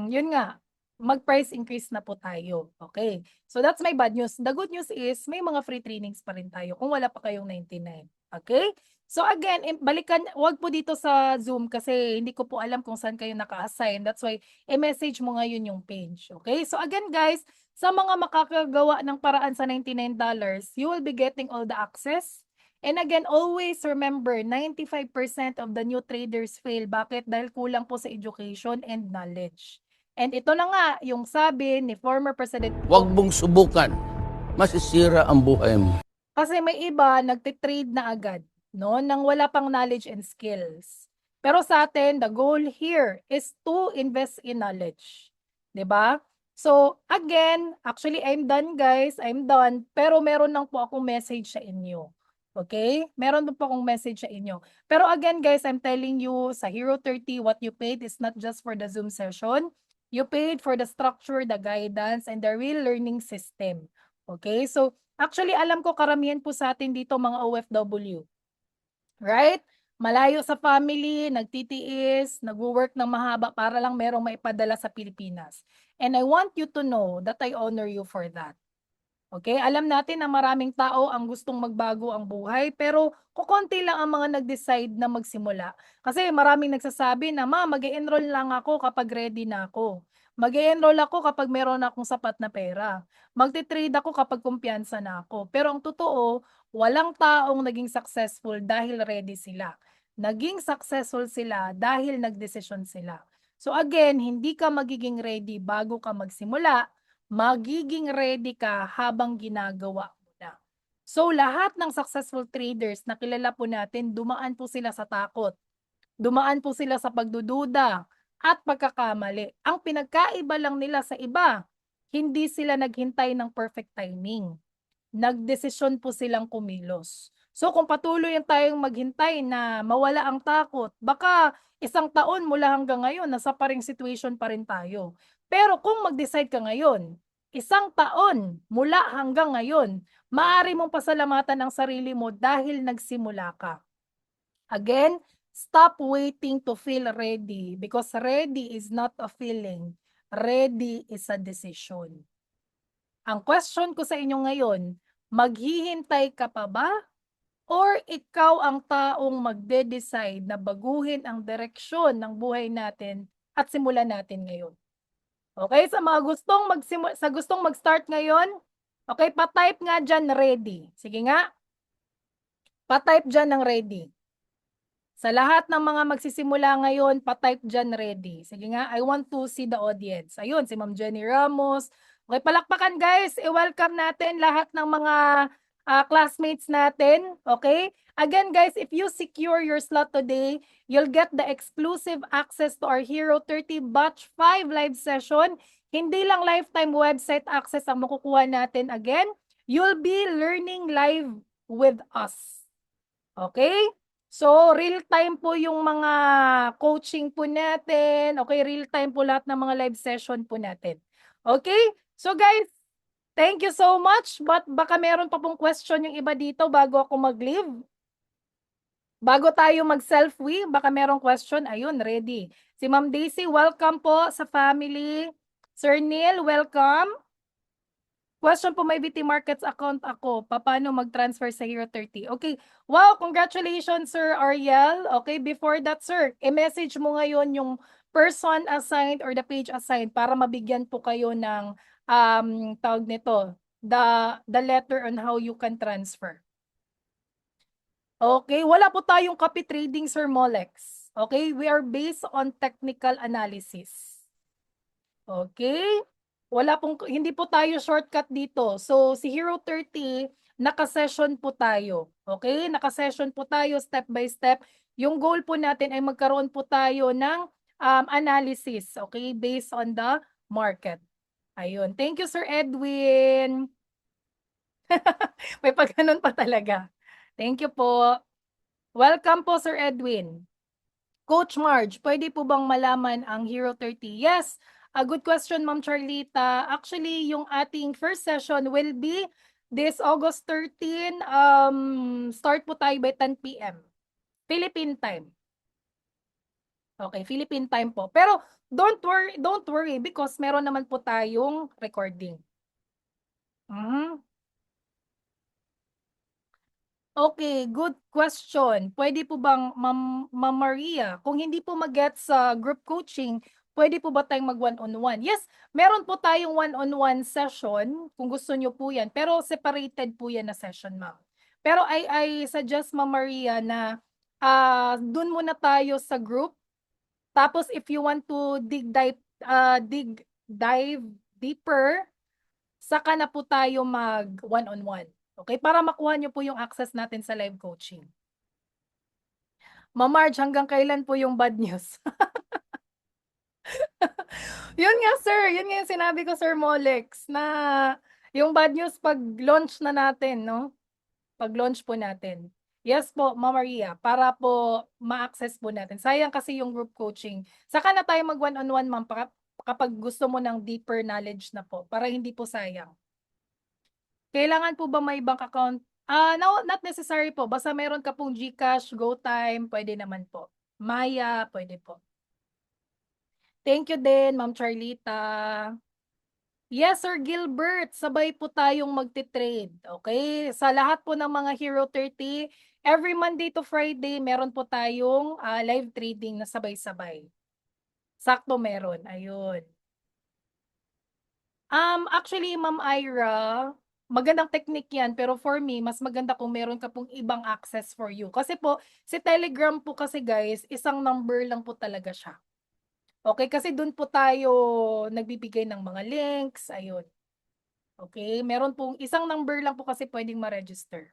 yun nga, mag-price increase na po tayo. Okay. So that's my bad news. The good news is may mga free trainings pa rin tayo kung wala pa kayong 99. Okay? So again, balikan, wag po dito sa Zoom kasi hindi ko po alam kung saan kayo naka-assign. That's why i-message mo ngayon yung page. Okay? So again guys, sa mga makakagawa ng paraan sa $99, you will be getting all the access. And again, always remember, 95% of the new traders fail. Bakit? Dahil kulang po sa education and knowledge. And ito na nga, yung sabi ni former President Huwag mong subukan. Masisira ang buhay mo. kasi may iba nagtitrade na agad, no, nang wala pang knowledge and skills. Pero sa atin, the goal here is to invest in knowledge. 'Di ba? So, again, actually, I'm done, guys. I'm done. Pero meron lang po akong message sa inyo. Okay? Meron po akong message sa inyo. Pero again, guys, I'm telling you, sa Hero 30, what you paid is not just for the Zoom session. You paid for the structure, the guidance, and the real learning system. Okay? So, actually, alam ko karamihan po sa atin dito mga OFW. Right? Malayo sa family, nagtitiis, nagwo-work ng mahaba para lang merong maipadala sa Pilipinas. And I want you to know that I honor you for that. Okay? Alam natin na maraming tao ang gustong magbago ang buhay, pero kukonti lang ang mga nag-decide na magsimula. Kasi maraming nagsasabi na, ma, mag-e-enroll lang ako kapag ready na ako. Mag-e-enroll ako kapag meron akong sapat na pera. Magti-trade ako kapag kumpiyansa na ako. Pero ang totoo, walang taong naging successful dahil ready sila. Naging successful sila dahil nagdesisyon sila. So again, hindi ka magiging ready bago ka magsimula, magiging ready ka habang ginagawa mo na. So lahat ng successful traders na kilala po natin, dumaan po sila sa takot. Dumaan po sila sa pagdududa at pagkakamali. Ang pinagkaiba lang nila sa iba, hindi sila naghintay ng perfect timing. Nagdesisyon po silang kumilos. So kung patuloy tayong maghintay na mawala ang takot, baka isang taon mula hanggang ngayon, nasa paring situation pa rin tayo. Pero kung mag-decide ka ngayon, isang taon mula hanggang ngayon, maaari mong pasalamatan ang sarili mo dahil nagsimula ka. Again, stop waiting to feel ready because ready is not a feeling. Ready is a decision. Ang question ko sa inyo ngayon, maghihintay ka pa ba? Or ikaw ang taong magde-decide na baguhin ang direksyon ng buhay natin at simulan natin ngayon? Okay, sa mga gustong mag-start ngayon, okay, pa-type nga dyan ready. Sige nga, pa-type dyan ng ready. Sa lahat ng mga magsisimula ngayon, pa-type dyan ready. Sige nga, I want to see the audience. Ayun, si Ma'am Jenny Ramos. Okay, palakpakan guys. I-welcome natin lahat ng mga classmates natin. Okay? Again guys, if you secure your slot today, you'll get the exclusive access to our Hero 30 Batch 5 live session. Hindi lang lifetime website access ang makukuha natin. Again, you'll be learning live with us. Okay? So, real time po yung mga coaching po natin. Okay, real time po lahat ng mga live session po natin. Okay? So guys, thank you so much. But baka meron pa pong question yung iba dito bago ako mag-leave. Bago tayo mag-selfie, baka merong question. Ayun, ready. Si Ma'am Daisy, welcome po sa family. Sir Neil, welcome. Question po, may BT Markets account ako. Paano mag-transfer sa Hero 30? Okay. Wow, congratulations, Sir Ariel. Okay, before that, sir, i-message mo ngayon yung person assigned or the page assigned para mabigyan po kayo ng tawag nito, the letter on how you can transfer. Okay, wala po tayong copy trading, Sir Molex. Okay, we are based on technical analysis. Okay? Hindi po tayo shortcut dito. So, si Hero 30, naka-session po tayo. Okay? Naka-session po tayo step by step. Yung goal po natin ay magkaroon po tayo ng analysis. Okay? Based on the market. Ayun. Thank you, Sir Edwin. May pagganon pa talaga. Thank you po. Welcome po, Sir Edwin. Coach Marge, pwede po bang malaman ang Hero 30? Yes. A good question, Ma'am Charlita. Actually, yung ating first session will be this August 13. Start po tayo by 10 p.m. Philippine time. Okay, Philippine time po. Pero don't worry because meron naman po tayong recording. Mhm. Okay, good question. Pwede po bang Ma'am Maria, kung hindi po mag-gets sa group coaching, pwede po ba tayong mag one-on-one? Yes, meron po tayong one-on-one session kung gusto niyo po 'yan, pero separated po 'yan na session, ma'am. Pero I suggest Ma'am Maria na dun muna tayo sa group. Tapos if you want to dive deeper, saka na po tayo mag one-on-one. Okay? Para makuha niyo po yung access natin sa live coaching. Ma'am Marge, hanggang kailan po yung bad news? Yun nga sir, yun nga yung sinabi ko Sir Molex na yung bad news pag launch na natin, no? Pag launch po natin. Yes po, Ma'am Maria, para po ma-access po natin. Sayang kasi yung group coaching. Saka na tayo mag one-on-one, ma'am, kapag gusto mo ng deeper knowledge na po, para hindi po sayang. Kailangan po ba may bank account? No, not necessary po. Basta meron ka pong GCash, GoTime, pwede naman po. Maya, pwede po. Thank you din, Ma'am Charlita. Yes, Sir Gilbert, sabay po tayong magte-trade. Okay? Sa lahat po ng mga Hero 30, every Monday to Friday, meron po tayong live trading na sabay-sabay. Sakto meron. Ayun. Actually, Ma'am Ira, magandang technique yan. Pero for me, mas maganda kung meron ka pong ibang access for you. Kasi po, si Telegram po kasi guys, isang number lang po talaga siya. Okay, kasi dun po tayo nagbibigay ng mga links, ayun. Okay, meron pong isang number lang po kasi pwedeng ma-register.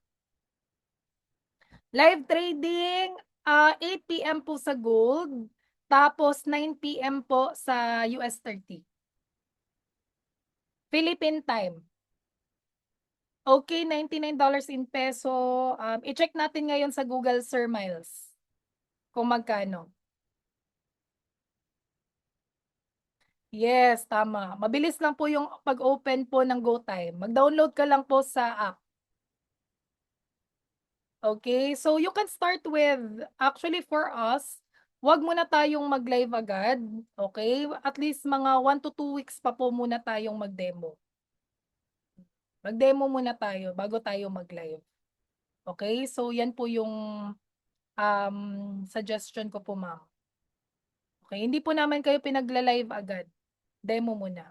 Live trading, 8 PM po sa gold, tapos 9 PM po sa US 30. Philippine time. Okay, $99 in peso. I-check natin ngayon sa Google Sir Miles kung magkano. Yes, tama. Mabilis lang po yung pag-open po ng GoTime. Mag-download ka lang po sa app. Okay, so you can start with, actually for us, wag muna tayong mag-live agad. Okay, at least mga 1 to 2 weeks pa po muna tayong mag-demo. Mag-demo muna tayo bago tayo mag-live. Okay, so yan po yung suggestion ko po, ma'am. Okay, hindi po naman kayo pinagla-live agad. Demo muna.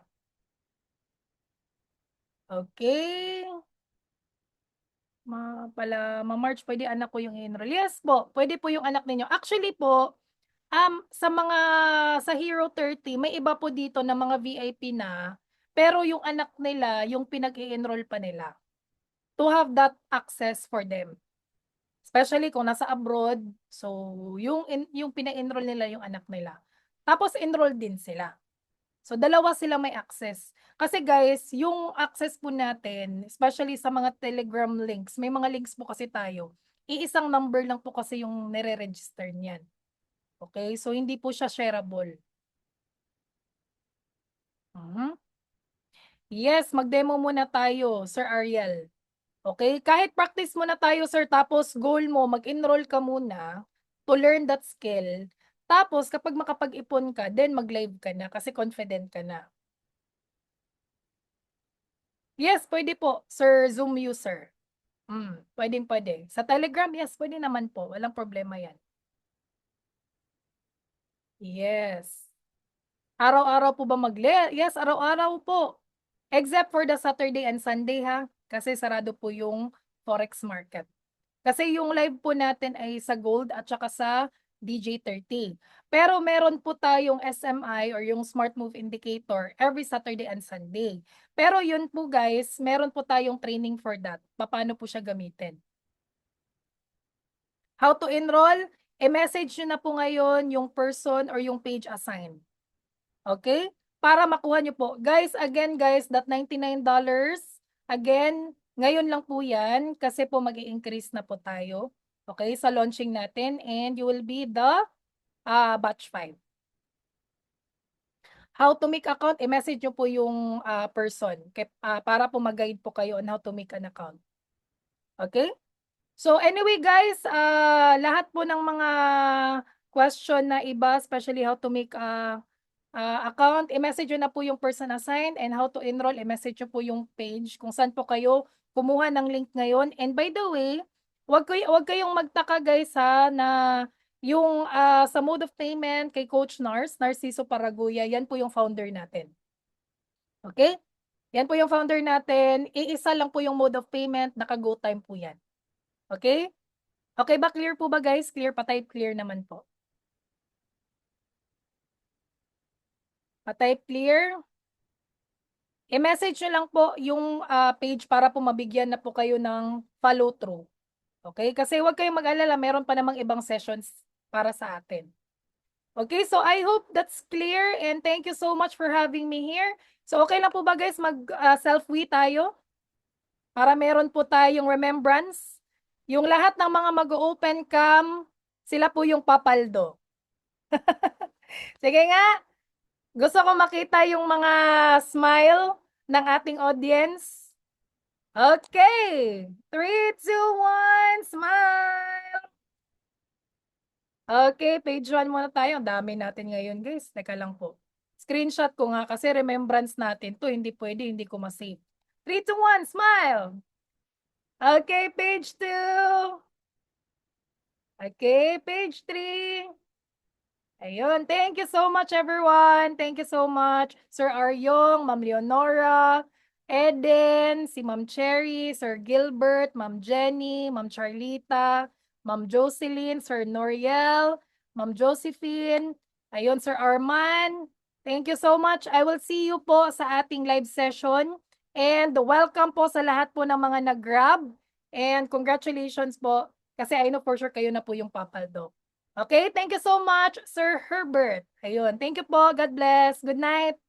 Okay. Ma'am March, pwede anak ko yung enroll. Yes po, pwede po yung anak ninyo. Actually po, sa Hero 30, may iba po dito na mga VIP na, pero yung anak nila, yung pinag-i-enroll pa nila. To have that access for them. Especially kung nasa abroad, so yung pina-enroll nila yung anak nila. Tapos enroll din sila. So dalawa sila may access. Kasi guys, yung access po natin, especially sa mga Telegram links, may mga links po kasi tayo. Iisang number lang po kasi yung nire-register niyan. Okay? So hindi po siya shareable. Yes, mag-demo muna tayo, Sir Ariel. Okay? Kahit practice muna tayo, sir, tapos goal mo, mag-enroll ka muna to learn that skill. Tapos, kapag makapag-ipon ka, then mag-live ka na kasi confident ka na. Yes, pwede po, Sir Zoom user. Pwede. Sa Telegram, yes, pwede naman po. Walang problema yan. Yes. Araw-araw po ba Yes, araw-araw po. Except for the Saturday and Sunday ha. Kasi sarado po yung Forex market. Kasi yung live po natin ay sa gold at saka sa DJ30. Pero meron po tayong SMI or yung Smart Move Indicator every Saturday and Sunday. Pero yun po guys, meron po tayong training for that. Paano po siya gamitin? How to enroll? I-message nyo na po ngayon yung person or yung page assigned. Okay? Para makuha nyo po. Guys, again guys, that $99, again, ngayon lang po yan kasi po mag-i-increase na po tayo. Okay, sa launching natin and you will be the batch 5. How to make account? I-message nyo po yung person para po mag-guide po kayo on how to make an account. Okay? So anyway guys, lahat po ng mga question na iba, especially how to make a account, i-message nyo na po yung person assigned, and how to enroll, i-message nyo po yung page kung saan po kayo kumuha ng link ngayon. And by the way, wag kayong magtaka guys ha, na yung sa mode of payment kay Coach Narciso Paraguya, yan po yung founder natin. Okay? Yan po yung founder natin. Iisa lang po yung mode of payment, naka-go time po yan. Okay? Okay ba? Clear po ba guys? Clear? Pa-type clear naman po. Pa-type clear. I-message nyo lang po yung page para po mabigyan na po kayo ng follow through. Okay? Kasi huwag kayong mag-alala, meron pa namang ibang sessions para sa atin. Okay, so I hope that's clear and thank you so much for having me here. So okay lang po ba guys mag-selfie tayo? Para meron po tayong remembrance. Yung lahat ng mga mag-open cam, sila po yung papaldo. Sige nga. Gusto ko makita yung mga smile ng ating audience. Okay. 3, 2, 1, smile. Okay, page 1 muna tayo. Ang dami natin ngayon, guys. Teka lang po. Screenshot ko nga kasi remembrance natin to. Hindi pwede, hindi ko ma-save. 3, 2, 1, smile. Okay, page 2. Okay, page 3. Ayun, thank you so much everyone. Thank you so much. Sir Aryong, Ma'am Leonora, Eden, si Ma'am Cherry, Sir Gilbert, Ma'am Jenny, Ma'am Charlita, Ma'am Jocelyn, Sir Noriel, Ma'am Josephine. Ayun, Sir Arman. Thank you so much. I will see you po sa ating live session. And welcome po sa lahat po ng mga nag-grab. And congratulations po. Kasi I know for sure kayo na po yung papaldo. Okay, thank you so much, Sir Herbert. Ayun, thank you po. God bless. Good night.